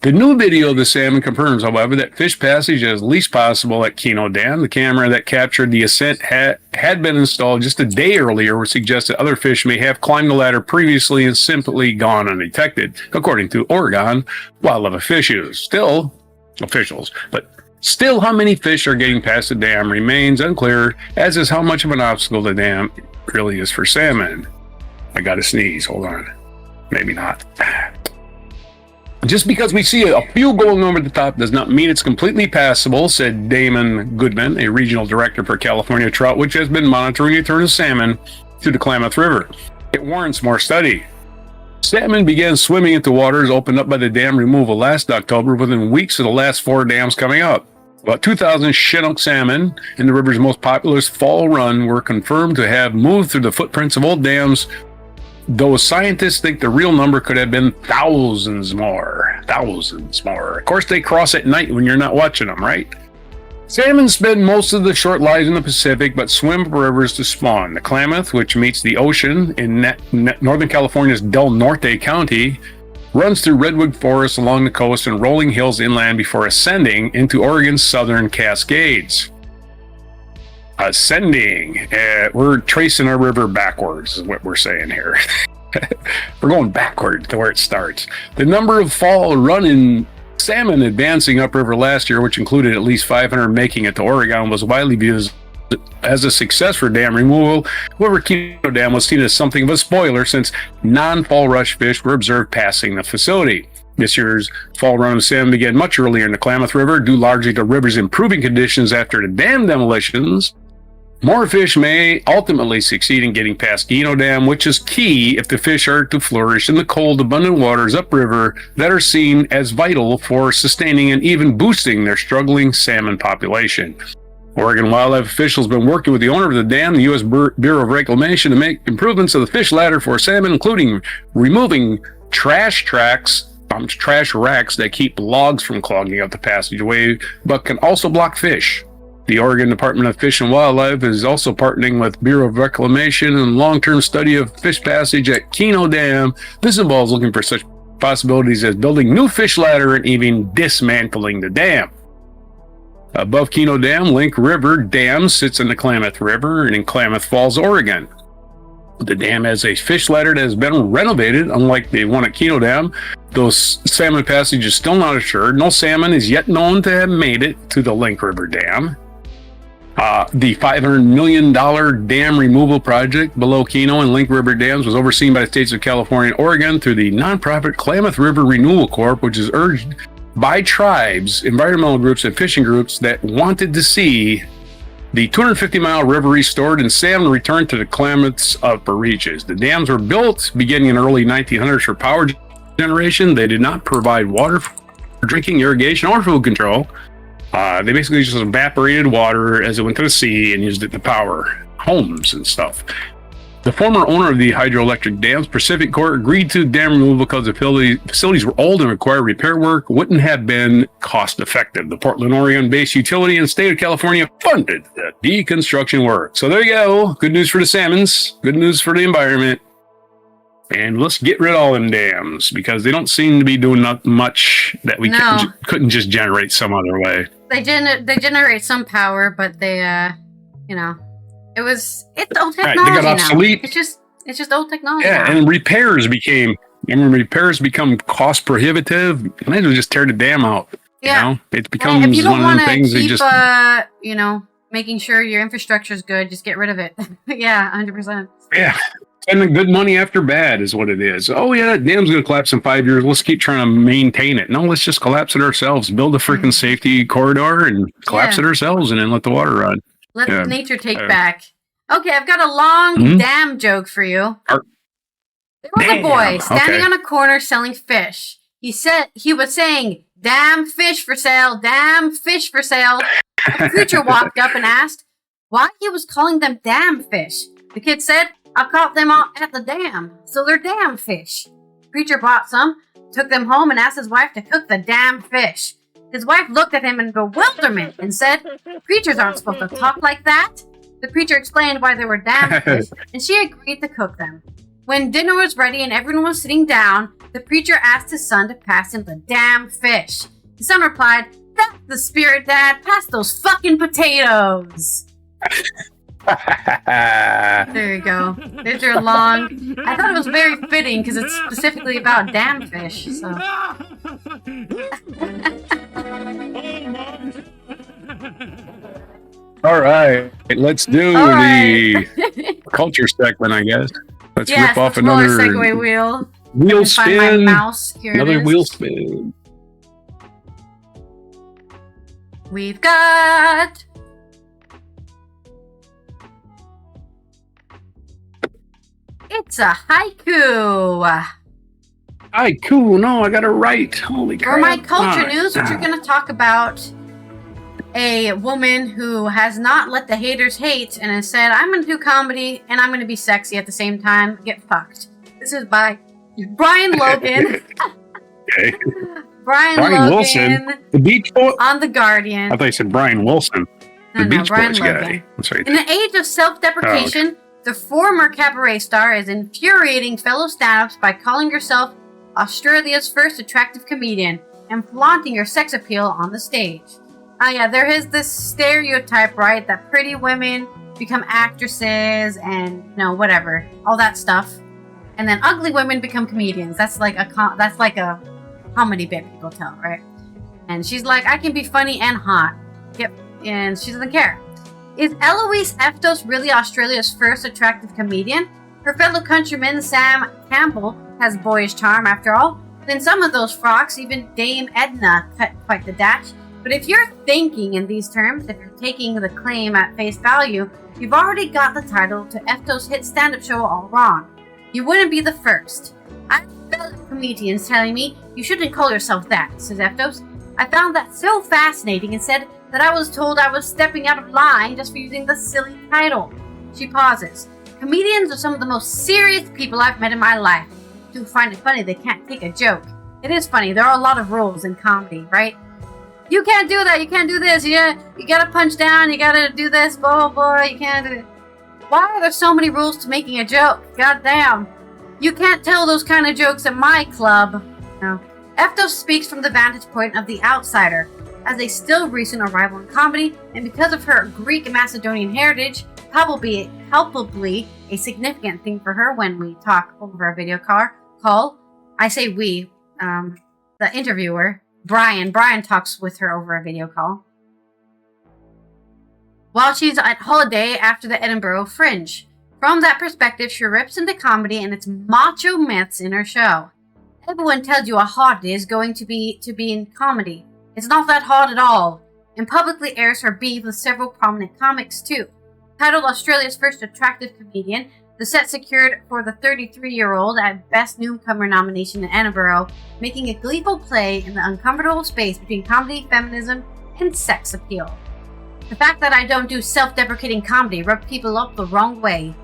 The new video of the salmon confirms, however, that fish passage is least possible at Keno Dam. The camera that captured the ascent had been installed just a day earlier, which suggests that other fish may have climbed the ladder previously and simply gone undetected, according to Oregon wildlife officials. Still, how many fish are getting past the dam remains unclear, as is how much of an obstacle the dam really is for salmon. I gotta sneeze. Hold on. Maybe not. Just because we see a few going over the top does not mean it's completely passable, said Damon Goodman, a regional director for California Trout, which has been monitoring the return of salmon to the Klamath River. It warrants more study. Salmon began swimming into waters opened up by the dam removal last October within weeks of the last 4 dams coming up. About 2,000 Chinook salmon in the river's most populous fall run were confirmed to have moved through the footprints of old dams, though scientists think the real number could have been thousands more. Of course, they cross at night when you're not watching them, right? Salmon spend most of the short lives in the Pacific, but swim up rivers to spawn. The Klamath, which meets the ocean in Northern California's Del Norte County, runs through redwood forests along the coast and rolling hills inland before ascending into Oregon's southern Cascades. Ascending. We're tracing our river backwards, is what we're saying here. We're going backward to where it starts. The number of fall running salmon advancing upriver last year, which included at least 500 making it to Oregon, was widely viewed as a success for dam removal. However, Keno Dam was seen as something of a spoiler since non-fall rush fish were observed passing the facility. This year's fall run of salmon began much earlier in the Klamath River, due largely to river's improving conditions after the dam demolitions. More fish may ultimately succeed in getting past Keno Dam, which is key if the fish are to flourish in the cold, abundant waters upriver that are seen as vital for sustaining and even boosting their struggling salmon population. Oregon wildlife officials have been working with the owner of the dam, the U.S. Bureau of Reclamation, to make improvements to the fish ladder for salmon, including removing trash racks that keep logs from clogging up the passageway, but can also block fish. The Oregon Department of Fish and Wildlife is also partnering with Bureau of Reclamation and long-term study of fish passage at Keno Dam. This involves looking for such possibilities as building new fish ladder and even dismantling the dam. Above Keno Dam, Link River Dam sits in the Klamath River and in Klamath Falls, Oregon. The dam has a fish ladder that has been renovated, unlike the one at Keno Dam. Though salmon passage is still not assured, no salmon is yet known to have made it to the Link River Dam. The $500 million dam removal project below Keno and Link River Dams was overseen by the states of California and Oregon through the nonprofit Klamath River Renewal Corp, which is urged by tribes, environmental groups, and fishing groups that wanted to see the 250-mile river restored and salmon returned to the Klamath's upper reaches. The dams were built beginning in early 1900s for power generation. They did not provide water for drinking, irrigation, or food control. They basically just evaporated water as it went to the sea and used it to power homes and stuff. The former owner of the hydroelectric dams, Pacific Corp, agreed to dam removal because the facilities were old and required repair work, wouldn't have been cost effective. The Portland, Oregon-based utility and state of California funded the deconstruction work. So there you go. Good news for the salmons. Good news for the environment. And let's get rid of all them dams because they don't seem to be doing much that we couldn't just generate some other way. They generate some power, but they, it's old technology. Right, they got obsolete. Now. It's just old technology. Yeah, now. and repairs become cost prohibitive. You might as well just tear the dam out. Yeah, you know? It becomes if you don't one of the things keep, they just making sure your infrastructure is good, just get rid of it. Yeah, 100%. Yeah. Spending good money after bad is what it is. Oh, yeah, that dam's going to collapse in 5 years. Let's keep trying to maintain it. No, let's just collapse it ourselves. Build a freaking safety corridor and collapse it ourselves and then let the water run. Let nature take back. Okay, I've got a long dam joke for you. There was a boy standing on a corner selling fish. He was saying, "Damn fish for sale, damn fish for sale." A preacher walked up and asked why he was calling them damn fish. The kid said, "I caught them all at the dam, so they're damn fish." Preacher bought some, took them home, and asked his wife to cook the damn fish. His wife looked at him in bewilderment and said, "Preachers aren't supposed to talk like that." The preacher explained why they were damn fish, and she agreed to cook them. When dinner was ready and everyone was sitting down, the preacher asked his son to pass him the damn fish. His son replied, "That's the spirit, Dad. Pass those fucking potatoes." There you go. There's your long. I thought it was very fitting because it's specifically about damn fish. So. All right, let's do the culture segment, I guess. Let's rip off another Segway wheel. Wheel spin. Find my mouse. Here another it is. Wheel spin. We've got. It's a haiku. Haiku, no, I got it right. Holy crap. For my culture news, which we're going to talk about a woman who has not let the haters hate and has said, "I'm going to do comedy and I'm going to be sexy at the same time. Get fucked." This is by Brian Logan. Okay. Brian Logan, Wilson, the Beach Boys. On The Guardian. I thought you said Brian Wilson. The Beach Boys guy. That's right. In the age of self-deprecation, the former cabaret star is infuriating fellow stand-ups by calling herself Australia's first attractive comedian and flaunting her sex appeal on the stage. There is this stereotype, right, that pretty women become actresses and, whatever, all that stuff. And then ugly women become comedians. That's like a comedy bit people tell, right? And she's like, "I can be funny and hot." Yep. And she doesn't care. Is Eloise Eftos really Australia's first attractive comedian? Her fellow countryman Sam Campbell has boyish charm after all. Then some of those frocks, even Dame Edna, cut quite the dash. But if you're thinking in these terms, if you're taking the claim at face value, you've already got the title to Eftos' hit stand-up show all wrong. You wouldn't be the first. I have fellow comedians telling me, "You shouldn't call yourself that," says Eftos. "I found that so fascinating and said that I was told I was stepping out of line just for using the silly title." She pauses. "Comedians are some of the most serious people I've met in my life. To find it funny they can't take a joke. It is funny, there are a lot of rules in comedy, right? You can't do that. You can't do this. You gotta punch down. You gotta do this. Blah, blah, blah. You can't do it. Why are there so many rules to making a joke? God damn. You can't tell those kind of jokes at my club. No. Eftos speaks from the vantage point of the outsider. As a still recent arrival in comedy, and because of her Greek and Macedonian heritage, palpably a significant thing for her when we talk over a video call. I say we, the interviewer, Brian talks with her over a video call. While she's at holiday after the Edinburgh Fringe. From that perspective, she rips into comedy and its macho myths in her show. Everyone tells you how hard it is going to be in comedy. It's not that hard at all, and publicly airs her beef with several prominent comics too. Titled Australia's first attractive comedian, the set secured for the 33-year-old at Best Newcomer nomination in Edinburgh, making a gleeful play in the uncomfortable space between comedy, feminism, and sex appeal. The fact that I don't do self-deprecating comedy rubbed people up the wrong way.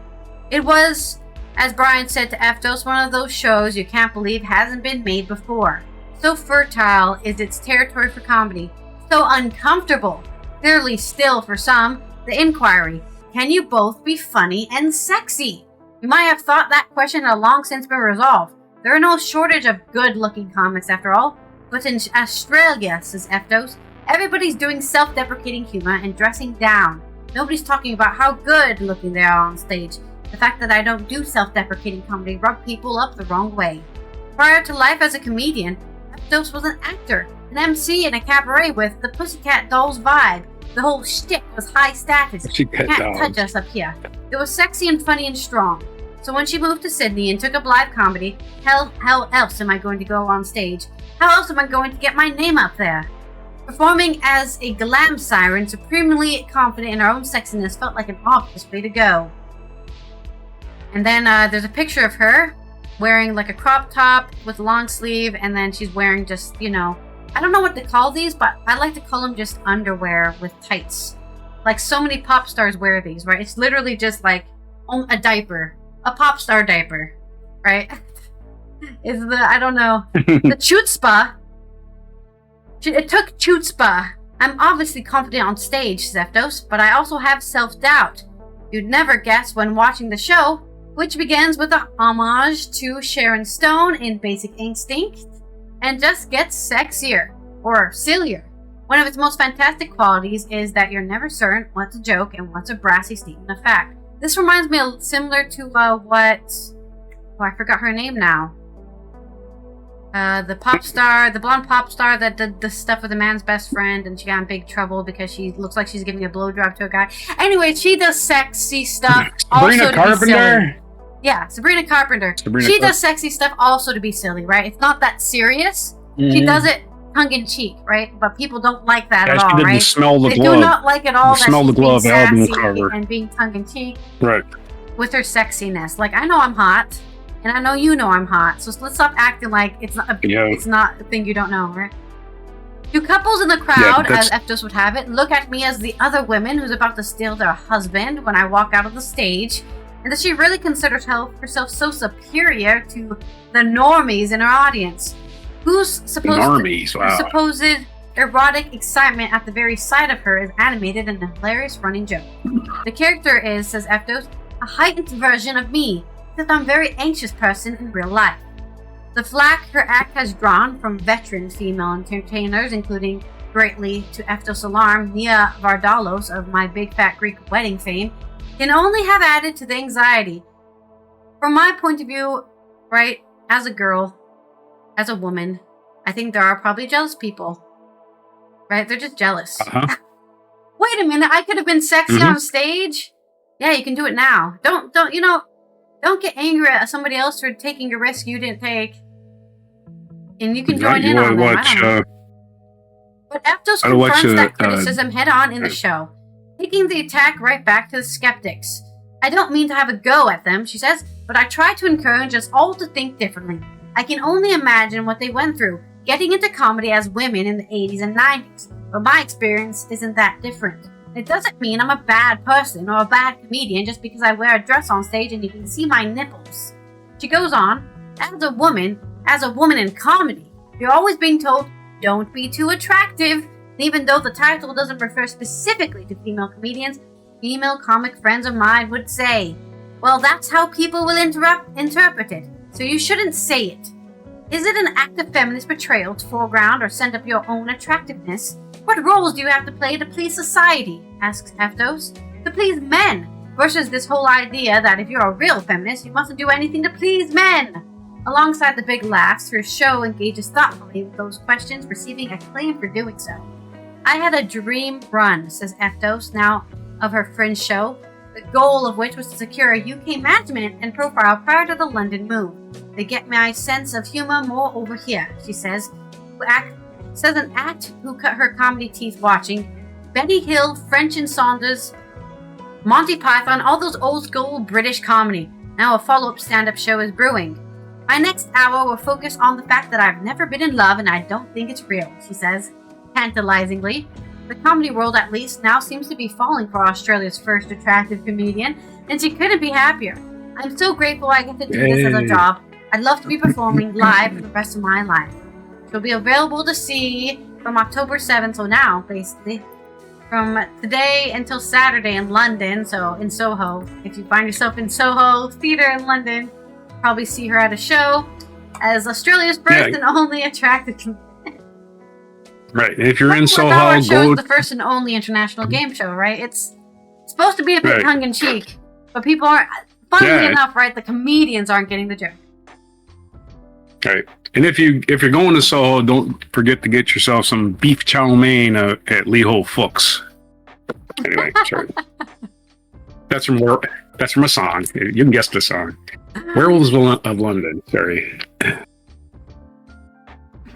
It was, as Brian said to Eftos, one of those shows you can't believe hasn't been made before. So fertile is its territory for comedy. So uncomfortable. Clearly still for some, the inquiry. Can you both be funny and sexy? You might have thought that question had long since been resolved. There are no shortage of good-looking comics after all. But in Australia, says Eftos, everybody's doing self-deprecating humor and dressing down. Nobody's talking about how good-looking they are on stage. The fact that I don't do self-deprecating comedy rubbed people up the wrong way. Prior to life as a comedian, Eftos was an actor, an MC in a cabaret with the Pussycat Dolls vibe. The whole shtick was high status. You can't touch us up here. It was sexy and funny and strong. So when she moved to Sydney and took up live comedy, how else am I going to go on stage? How else am I going to get my name up there? Performing as a glam siren, supremely confident in her own sexiness, felt like an obvious way to go. And then there's a picture of her wearing like a crop top with a long sleeve, and then she's wearing just, I don't know what to call these, but I like to call them just underwear with tights. Like so many pop stars wear these, right? It's literally just like a diaper, a pop star diaper, right? I don't know, the chutzpah. It took chutzpah. I'm obviously confident on stage, Zeftos, but I also have self-doubt. You'd never guess when watching the show, which begins with a homage to Sharon Stone in Basic Instinct, and just gets sexier, or sillier. One of its most fantastic qualities is that you're never certain what's a joke and what's a brassy statement of fact. This reminds me similar to I forgot her name now. The pop star, the blonde pop star that did the stuff with a man's best friend, and she got in big trouble because she looks like she's giving a blowjob to a guy. Anyway, she does sexy stuff. Sabrina Carpenter? Yeah, Sabrina Carpenter. She does sexy stuff also to be silly, right? It's not that serious. Mm-hmm. She does it tongue-in-cheek, right? But people don't like that at all, right? They do not like at all that she's being sassy and being tongue-in-cheek. Right. With her sexiness. Like, I know I'm hot, and I know you know I'm hot, so let's stop acting like it's not a thing you don't know, right? Two couples in the crowd, as Eftos would have it, look at me as the other woman who's about to steal their husband when I walk out of the stage. And does she really consider herself so superior to the normies in her audience? Whose supposed erotic excitement at the very sight of her is animated in a hilarious running joke. The character is, says Eftos, a heightened version of me, except I'm a very anxious person in real life. The flack her act has drawn from veteran female entertainers, including, greatly to Eftos' alarm, Nia Vardalos of My Big Fat Greek Wedding fame, can only have added to the anxiety. From my point of view, right, as a girl, as a woman, I think there are probably jealous people. Right? They're just jealous. Uh-huh. Wait a minute, I could have been sexy on stage? Yeah, you can do it now. Don't get angry at somebody else for taking a risk you didn't take. And you can join in on that. But Eftos confronts that criticism head on in the show, taking the attack right back to the skeptics. I don't mean to have a go at them, she says, but I try to encourage us all to think differently. I can only imagine what they went through, getting into comedy as women in the 80s and 90s, but my experience isn't that different. It doesn't mean I'm a bad person or a bad comedian just because I wear a dress on stage and you can see my nipples. She goes on, as a woman in comedy, you're always being told, don't be too attractive, And even though the title doesn't refer specifically to female comedians, female comic friends of mine would say, well, that's how people will interpret it, so you shouldn't say it. Is it an act of feminist betrayal to foreground or send up your own attractiveness? What roles do you have to play to please society? Asks Eftos. To please men, versus this whole idea that if you're a real feminist, you mustn't do anything to please men. Alongside the big laughs, her show engages thoughtfully with those questions, receiving acclaim for doing so. I had a dream run, says Eftos, now of her Fringe show, the goal of which was to secure a UK management and profile prior to the London move. They get my sense of humor more over here, she says. An act who cut her comedy teeth watching Betty Hill, French and Saunders, Monty Python, all those old school British comedy. Now a follow-up stand-up show is brewing. My next hour will focus on the fact that I've never been in love and I don't think it's real, she says, tantalizingly. The comedy world, at least, now seems to be falling for Australia's first attractive comedian, and she couldn't be happier. I'm so grateful I get to do this as a job. I'd love to be performing live for the rest of my life. She'll be available to see from October 7th, so now, basically, from today until Saturday in London, so in Soho. If you find yourself in Soho Theatre in London, probably see her at a show as Australia's first and only attractive comedian. Right. If you're in Soho, go. The first and only international game show, right? It's supposed to be a bit tongue-in-cheek, but people aren't. Funnily enough, right? The comedians aren't getting the joke. Right. And if you're going to Soho, don't forget to get yourself some beef chow mein at Liho Fuchs. Anyway, sorry. That's from a song. You can guess the song. Werewolves of London. Sorry.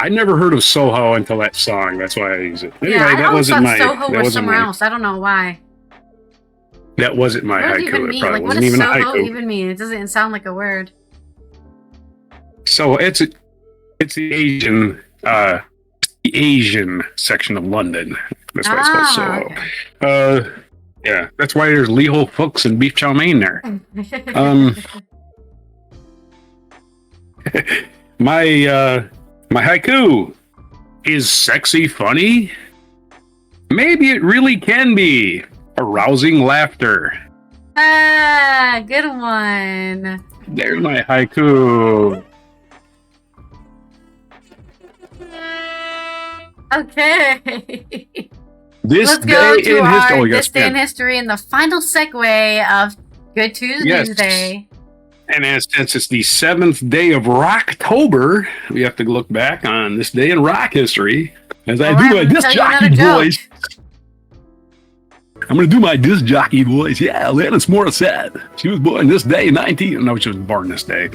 I never heard of Soho until that song. That's why I use it. Anyway, I always thought Soho was somewhere else. I don't know why. That wasn't my haiku. It probably wasn't what does even Soho a haiku. even mean? It doesn't sound like a word. So it's the Asian section of London. That's why it's called Soho. Okay. Yeah, that's why there's Liho Fuchs and beef chow mein there. My haiku is sexy funny. Maybe it really can be. Arousing laughter. Good one. There's my haiku. Okay. Let's go to our This Day in History and the final segue of Good Tues Newsday. And since it's the 7th day of Rocktober, we have to look back on this day in rock history. As I do my disc jockey voice. I'm going to do my disc jockey voice. Yeah, Alanis Morissette. She was born this day in she was born this day.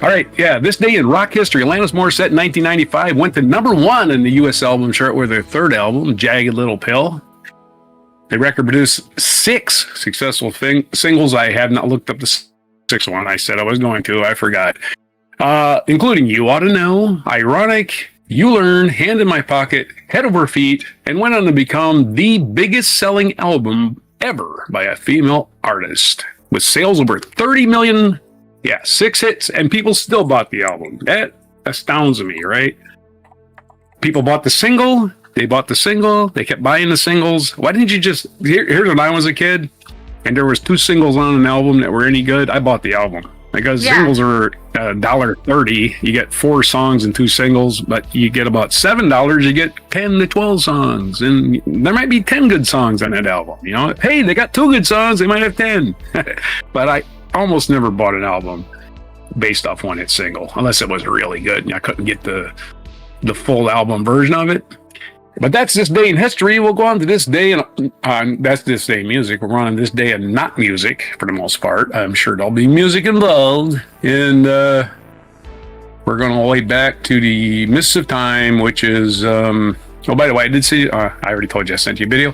All right, yeah, this day in rock history. Alanis Morissette in 1995 went to #1 in the U.S. album chart with their third album, Jagged Little Pill. The record produced 6 successful singles. I have not looked up the 6th one. I said I was going to. I forgot. Including You Ought to Know, Ironic, You Learn, Hand in My Pocket, Head Over Feet, and went on to become the biggest selling album ever by a female artist, with sales over 30 million. Yeah, 6 hits, and people still bought the album. That astounds me, right? People bought the single. They bought the single. They kept buying the singles. Why didn't you just... Here's when I was a kid, and there was 2 singles on an album that were any good. I bought the album. Because singles are $1.30. You get 4 songs and 2 singles, but you get about $7. You get 10 to 12 songs, and there might be 10 good songs on that album. You know, hey, they got 2 good songs. They might have 10. But I almost never bought an album based off one hit single, unless it was really good and I couldn't get the full album version of it. But that's this day in history. We'll go on to this day, and that's this day in music. We're on this day and not music for the most part. I'm sure there'll be music involved, and we're going all the way back to the mists of time, which is oh, by the way, I did see. I already told you I sent you a video.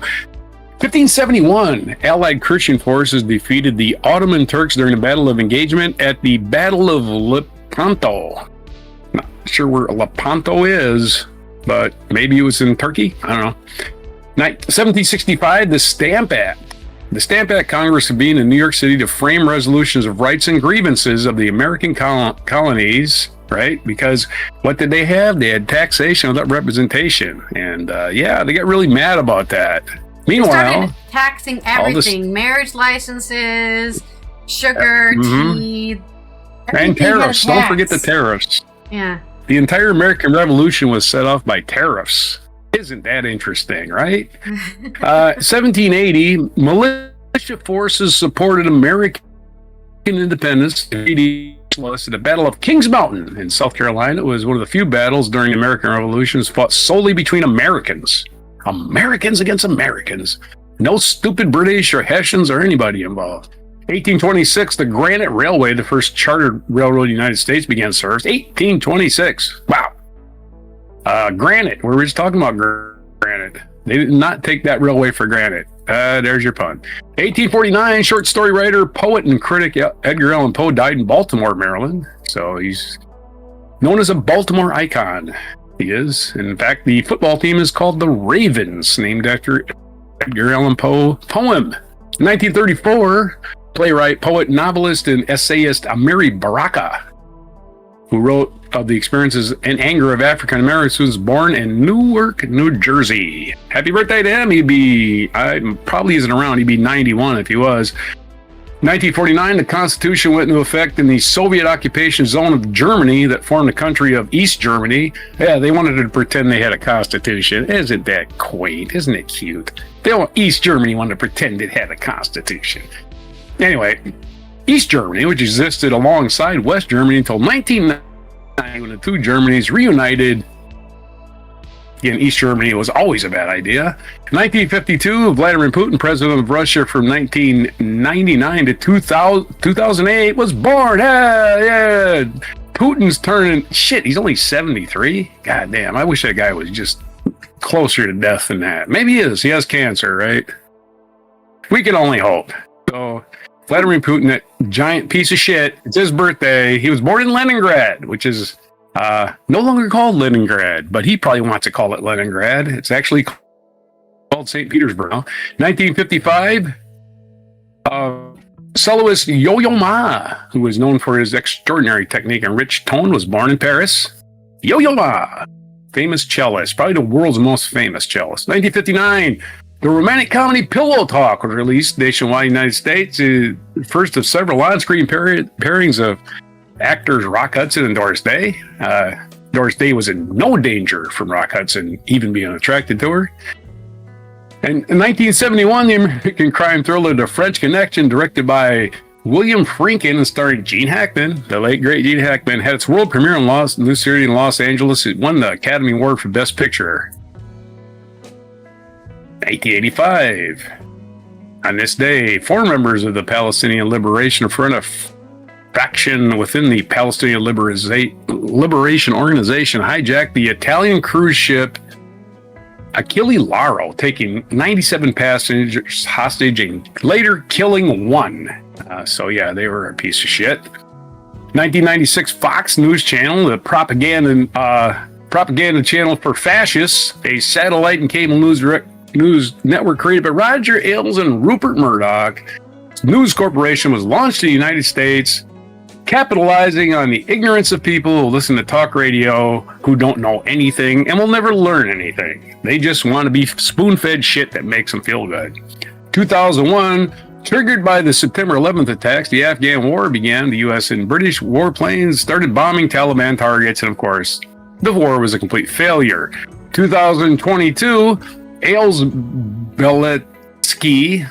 1571, Allied Christian forces defeated the Ottoman Turks during the Battle of Engagement at the Battle of Lepanto. Not sure where Lepanto is, but maybe it was in Turkey. I don't know. 1765, the Stamp Act The Stamp Act Congress convened in New York City to frame resolutions of rights and grievances of the American colonies, right? Because what did they have? They had taxation without representation. And they got really mad about that. Meanwhile, they started taxing everything: marriage licenses, sugar, tea, and tariffs. Don't forget the tariffs. Yeah. The entire American Revolution was set off by tariffs. Isn't that interesting, right? 1780, militia forces supported American independence at the Battle of Kings Mountain in South Carolina. It was one of the few battles during the American Revolution fought solely between Americans. Americans against Americans. No stupid British or Hessians or anybody involved. 1826, the Granite Railway, the first chartered railroad in the United States, began service. 1826. Wow. Granite. We were just talking about granite. They did not take that railway for granted. There's your pun. 1849, short story writer, poet, and critic Edgar Allan Poe died in Baltimore, Maryland. So he's known as a Baltimore icon. He is. In fact, the football team is called the Ravens, named after Edgar Allan Poe poem. 1934, playwright, poet, novelist, and essayist Amiri Baraka, who wrote of the experiences and anger of African Americans, was born in Newark, New Jersey. Happy birthday to him. Probably isn't around. He'd be 91 if he was. 1949, the Constitution went into effect in the Soviet occupation zone of Germany that formed the country of East Germany. Yeah, they wanted to pretend they had a constitution. Isn't that quaint? Isn't it cute? East Germany wanted to pretend it had a constitution. Anyway, East Germany, which existed alongside West Germany until 1990, when the two Germanys reunited. Again, East Germany was always a bad idea. 1952, Vladimir Putin, president of Russia from 1999 to 2008, was born. Yeah. Putin's turning, he's only 73? God damn, I wish that guy was just closer to death than that. Maybe he is. He has cancer, right? We can only hope. So, Vladimir Putin, that giant piece of shit, it's his birthday. He was born in Leningrad, which is no longer called Leningrad, but he probably wants to call it Leningrad. It's actually called St. Petersburg. 1955, soloist Yo-Yo Ma, who was known for his extraordinary technique and rich tone, was born in Paris. Yo-Yo Ma, famous cellist, probably the world's most famous cellist. 1959, the romantic comedy Pillow Talk was released nationwide in the United States. First of several on-screen pairings of actors Rock Hudson and Doris Day. Doris Day was in no danger from Rock Hudson even being attracted to her. And in 1971, the American crime thriller The French Connection, directed by William Friedkin and starring Gene Hackman, the late great Gene Hackman, had its world premiere in Los Angeles. It won the Academy Award for Best Picture. 1985. On this day, 4 members of the Palestinian Liberation Front, a faction within the Palestinian Liberation Organization, hijacked the Italian cruise ship Achille Lauro, taking 97 passengers hostage and later killing 1. They were a piece of shit. 1996, Fox News Channel, the propaganda channel for fascists, a satellite and cable news network created by Roger Ailes and Rupert Murdoch. News Corporation was launched in the United States, capitalizing on the ignorance of people who listen to talk radio, who don't know anything and will never learn anything. They just want to be spoon-fed shit that makes them feel good. 2001, triggered by the September 11th attacks, the Afghan war began. The U.S. and British warplanes started bombing Taliban targets, and of course, the war was a complete failure. 2022, Ailes Bialyatsky,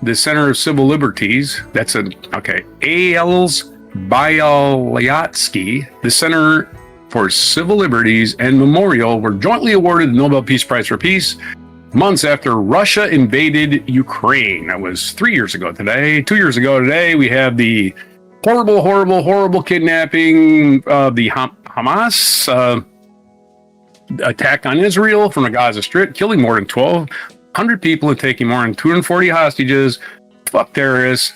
the Center of Civil Liberties, Ailes Bialyatsky, the Center for Civil Liberties and Memorial were jointly awarded the Nobel Peace Prize for Peace months after Russia invaded Ukraine. That was 3 years ago today. 2 years ago today, we have the horrible kidnapping of the Hamas attack on Israel from the Gaza Strip, killing more than 1,200 people and taking more than 240 hostages. Fuck terrorists.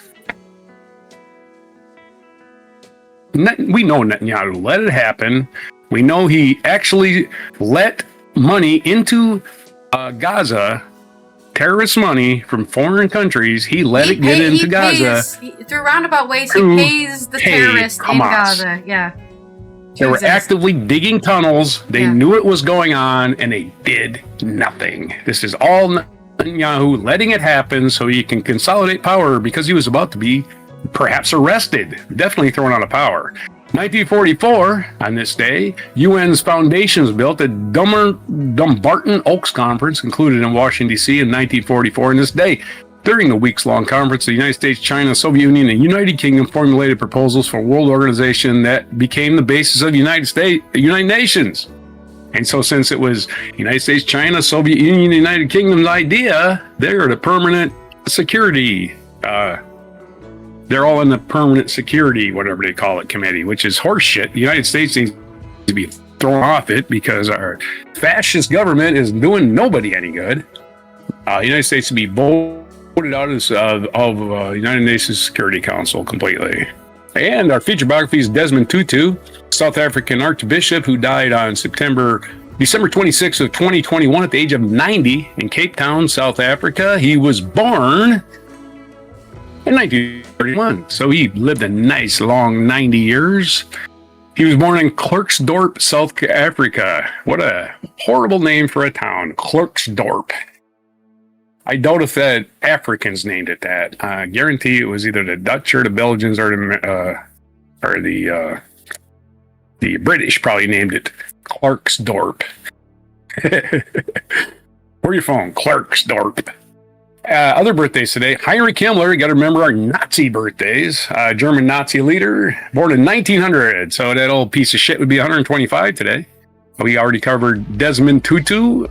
We know Netanyahu let it happen. We know he actually let money into Gaza terrorist money from foreign countries. He let it get into Gaza. Through roundabout ways, he pays the terrorists in Gaza. Yeah. They were actively digging tunnels. They knew it was going on, and they did nothing. This is all Netanyahu letting it happen so he can consolidate power because he was about to be perhaps arrested, definitely thrown out of power. 1944, on this day, UN's foundations built at Dumbarton Oaks Conference, concluded in Washington, D.C. in 1944. On this day, during the weeks-long conference, the United States, China, Soviet Union, and United Kingdom formulated proposals for a world organization that became the basis of the United Nations. And so since it was United States, China, Soviet Union, United Kingdom's idea, they're the permanent security they're all in the permanent security, whatever they call it, committee, which is horseshit. The United States needs to be thrown off it because our fascist government is doing nobody any good. The United States to be voted out of United Nations Security Council completely. And our feature biography is Desmond Tutu, South African Archbishop who died on December 26th of 2021 at the age of 90 in Cape Town, South Africa. He was born in 1931, so he lived a nice long 90 years. He was born in Klerksdorp, South Africa. What a horrible name for a town, Klerksdorp. I doubt if the Africans named it that. I guarantee it was either the Dutch or the Belgians or the British probably named it Klerksdorp. Where your phone? Klerksdorp. Other birthdays today. Heinrich Himmler, you got to remember our Nazi birthdays. German Nazi leader, born in 1900. So that old piece of shit would be 125 today. We already covered Desmond Tutu,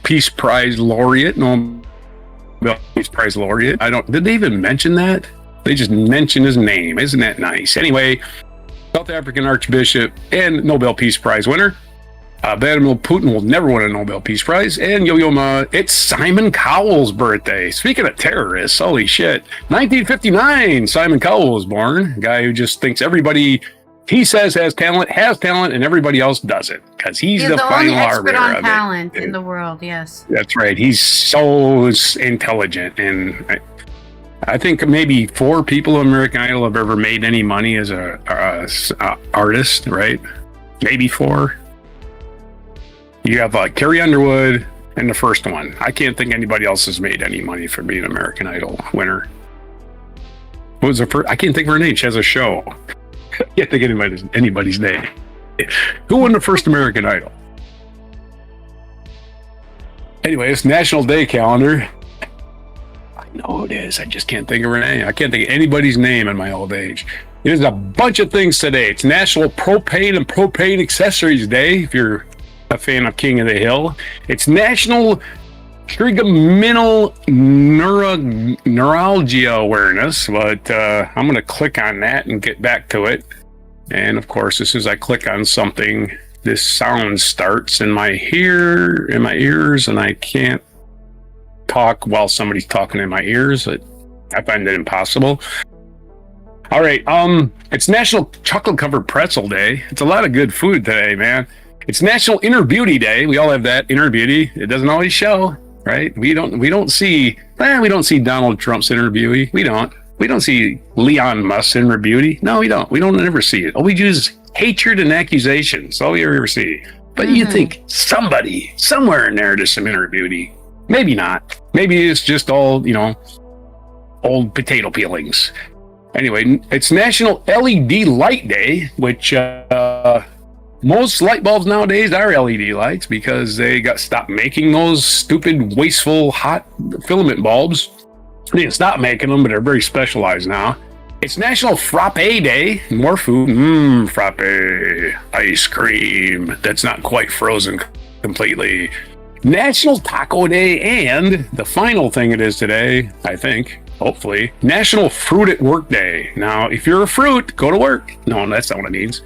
Peace Prize laureate, Nobel Peace Prize laureate. Did they even mention that? They just mentioned his name. Isn't that nice? Anyway, South African Archbishop and Nobel Peace Prize winner. Vladimir Putin will never win a Nobel Peace Prize. And Yo-Yo Ma, it's Simon Cowell's birthday. Speaking of terrorists, holy shit. 1959, Simon Cowell was born. A guy who just thinks everybody he says has talent, and everybody else doesn't. Because he's the final arbiter on talent in the world, yes. That's right. He's so intelligent. And I think maybe 4 people in American Idol have ever made any money as a artist, right? Maybe 4. You have Carrie Underwood and the first one. I can't think anybody else has made any money for being an American Idol winner. What was the first? I can't think of her name. She has a show. I can't think of anybody's name. Who won the first American Idol? Anyway, it's National Day calendar. I know who it is. I just can't think of her name. I can't think of anybody's name in my old age. There's a bunch of things today. It's National Propane and Propane Accessories Day, if you're a fan of King of the Hill. It's National Trigeminal Neuralgia Awareness, but I'm going to click on that and get back to it. And of course, as soon as I click on something, this sound starts in my ears, and I can't talk while somebody's talking in my ears. I find it impossible. All right, it's National Chocolate Covered Pretzel Day. It's a lot of good food today, man. It's National Inner Beauty Day. We all have that inner beauty. It doesn't always show, right? We don't see Donald Trump's inner beauty. We don't see Elon Musk's inner beauty. No, we don't. We don't ever see it. All we do is hatred and accusations. All we ever see. But you think somebody, somewhere in there, there's some inner beauty. Maybe not. Maybe it's just all, old potato peelings. Anyway, it's National LED Light Day, which most light bulbs nowadays are LED lights because they got stopped making those stupid, wasteful, hot filament bulbs. They didn't stop making them, but they're very specialized now. It's National Frappe Day. More food. Frappe. Ice cream that's not quite frozen completely. National Taco Day, and the final thing it is today, I think, hopefully, National Fruit at Work Day. Now, if you're a fruit, go to work. No, that's not what it means.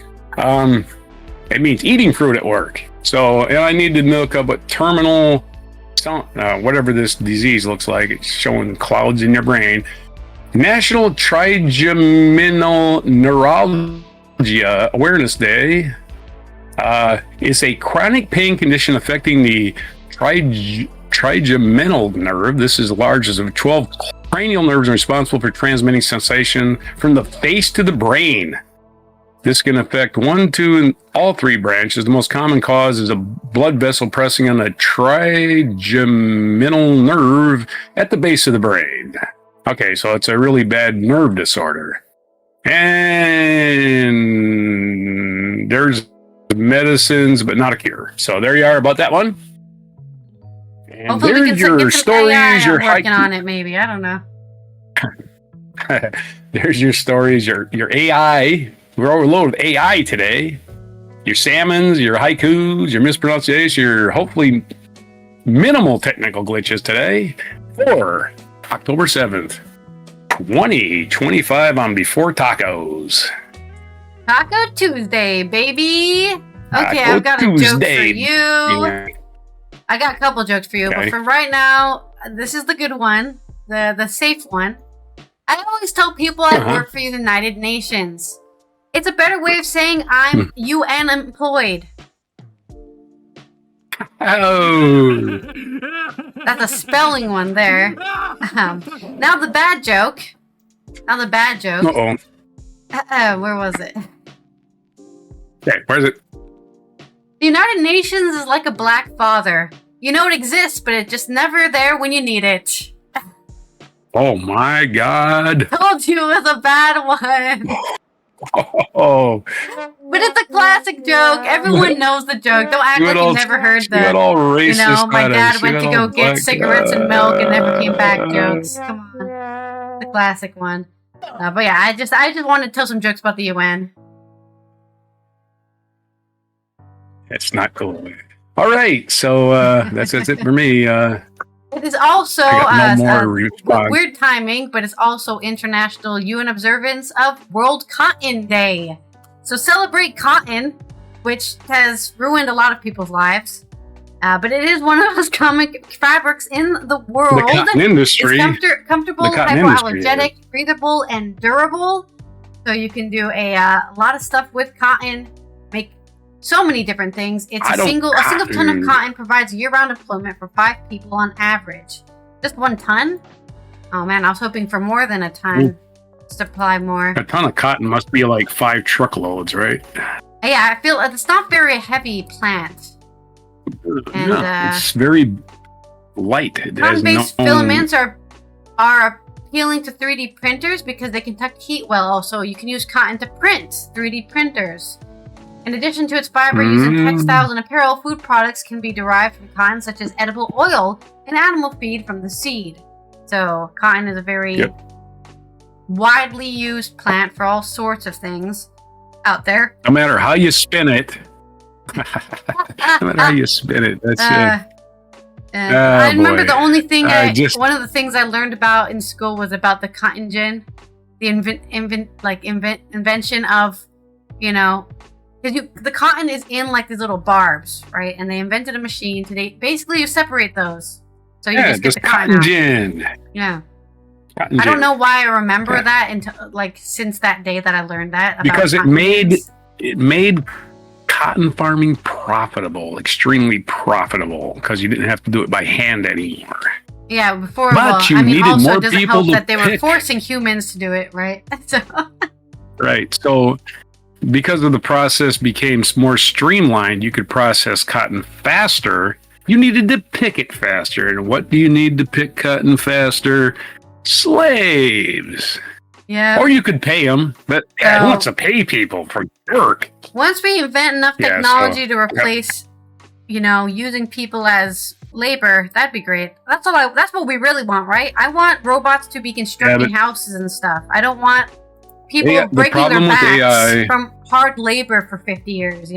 It means eating fruit at work. So, and I need to look up what terminal, whatever this disease looks like. It's showing clouds in your brain. National Trigeminal Neuralgia Awareness Day is a chronic pain condition affecting the trigeminal nerve. This is the largest of 12 cranial nerves and responsible for transmitting sensation from the face to the brain. This can affect 1, 2, and all 3 branches. The most common cause is a blood vessel pressing on a trigeminal nerve at the base of the brain. Okay, so it's a really bad nerve disorder. And there's medicines, but not a cure. So there you are about that one. And hopefully we there's can your get some stories. AI Your working on it, maybe. I don't know. There's your stories. Your AI. We're overloaded with AI today. Your salmons, your haikus, your mispronunciation, your hopefully minimal technical glitches today for October 7th, 2025 on Before Tacos. Taco Tuesday, baby. Okay, Taco I've got a Tuesday. joke for you. Yeah. I got a couple jokes for you, Okay. but for right now, this is the good one, the safe one. I always tell people I work for the United Nations. It's a better way of saying I'm UN employed. Oh. That's a spelling one there. Now the bad joke. Uh-oh. Where was it? Okay, where is it? The United Nations is like a black father. You know it exists, but it's just never there when you need it. Oh my God. Told you it was a bad one. Oh. But it's a classic joke. Everyone knows the joke. Don't act like you've never heard the, my dad went to go get cigarettes and milk and never came back jokes. Come on. The classic one. But yeah, I just wanted to tell some jokes about the UN. It's not cool. All right, so that's it for me. It is also I got no more response. weird timing, but it's also International UN Observance of World Cotton Day. So celebrate cotton, which has ruined a lot of people's lives. But it is one of the most common fabrics in the world. The cotton industry. It's comfortable, The cotton industry, hypoallergenic, breathable, and durable. So you can do a lot of stuff with cotton. Make so many different things. It's a single ton of cotton provides year-round employment for 5 people on average. Just 1 ton? Oh man, I was hoping for more than a ton. Supply more. A ton of cotton must be like 5 truckloads, right? Yeah, I feel it's not very heavy plant. And, no, it's very light. Cotton-based filaments are appealing to 3D printers because they conduct heat well. So you can use cotton to print 3D printers. In addition to its fiber used in textiles and apparel, food products can be derived from cotton, such as edible oil and animal feed from the seed. So cotton is a very widely used plant for all sorts of things out there. No matter how you spin it. No matter how you spin it, that's it. I remember the only thing one of the things I learned about in school was about the cotton gin, the invention of, because the cotton is in like these little barbs, right? And they invented a machine to basically you separate those, so you just get the cotton gin. Yeah, cotton I gin. don't know why I remember that until since that day that I learned that. Because it made cotton farming profitable, extremely profitable, because you didn't have to do it by hand anymore. Yeah, before. But you needed also more it doesn't people help to that they were pick. forcing humans to do it, right? So. Right. So because of the process became more streamlined, you could process cotton faster. You needed to pick it faster. And what do you need to pick cotton faster? Slaves. Yeah. Or you could pay them, but who wants to pay people for work? Once we invent enough technology to replace, using people as labor, that'd be great. That's what we really want, right? I want robots to be constructing houses and stuff. I don't want people breaking their backs from hard labor for 50 years,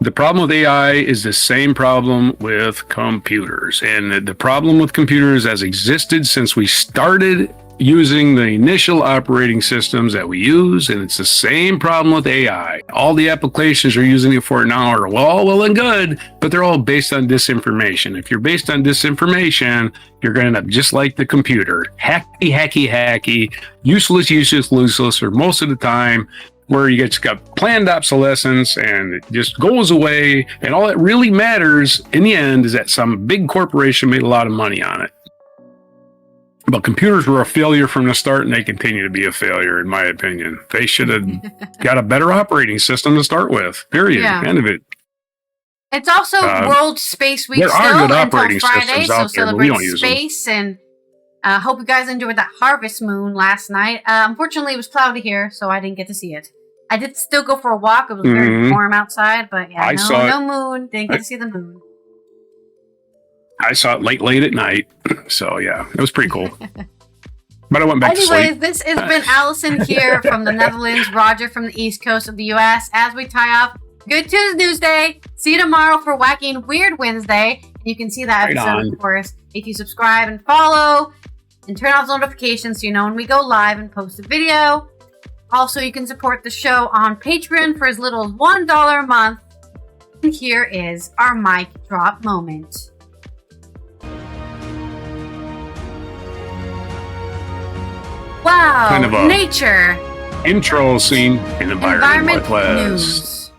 The problem with AI is the same problem with computers. And the problem with computers has existed since we started using the initial operating systems that we use, and it's the same problem with AI. All the applications you're using it for now are well and good, but they're all based on disinformation. If you're based on disinformation, you're going to end up just like the computer. Hacky, useless, or most of the time, where you just got planned obsolescence and it just goes away. And all that really matters in the end is that some big corporation made a lot of money on it. But computers were a failure from the start, and they continue to be a failure, in my opinion. They should have got a better operating system to start with. Period. Yeah. End of it. It's also World Space Week there still are good until operating Friday, systems so out there, but we celebrate don't use them. space. And hope you guys enjoyed that harvest moon last night. Unfortunately, it was cloudy here, so I didn't get to see it. I did still go for a walk. It was very warm outside, but yeah, no moon. Didn't get to see the moon. I saw it late at night, so yeah, it was pretty cool. But I went back to sleep. Anyways, this has been Allison here from the Netherlands, Roger from the East Coast of the U.S. As we tie off Good Tues Newsday. See you tomorrow for Wacky and Weird Wednesday. You can see that episode, of course, if you subscribe and follow and turn off notifications so you know when we go live and post a video. Also, you can support the show on Patreon for as little as $1 a month. And here is our mic drop moment. Wow, kind of a nature. Intro scene in Environment News.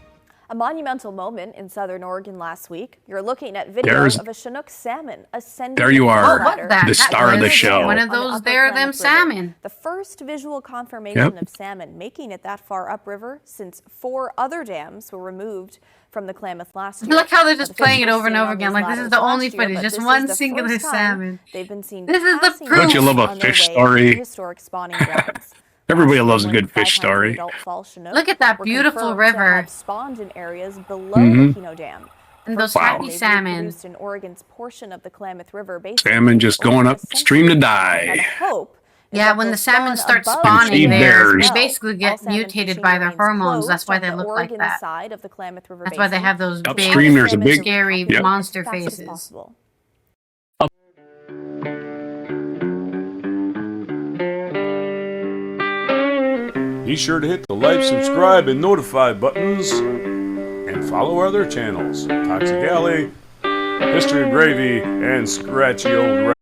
A monumental moment in southern Oregon last week. You're looking at videos of a Chinook salmon ascending. There you are, the star of the show. One of those them salmon. The first visual confirmation of salmon making it that far upriver since 4 other dams were removed from the Klamath last year. Look how they're just playing it over and over again. Like, this is the only footage, just one singular salmon. They've been seen. This is the proof. Don't you love a fish story? Historic spawning grounds. Everybody loves a good fish story. Look at that beautiful river. Spawned in areas below the Kino Dam. And those happy salmon. In Oregon's portion of the Klamath River basin. Salmon just going upstream to die. Yeah, when the salmon start spawning there, they basically get mutated by their hormones. That's why they look like that. That's why they have those upstream, there's a big, scary monster faces. Be sure to hit the like, subscribe, and notify buttons, and follow our other channels, Toxic Alley, History of Gravy, and Scratchy Old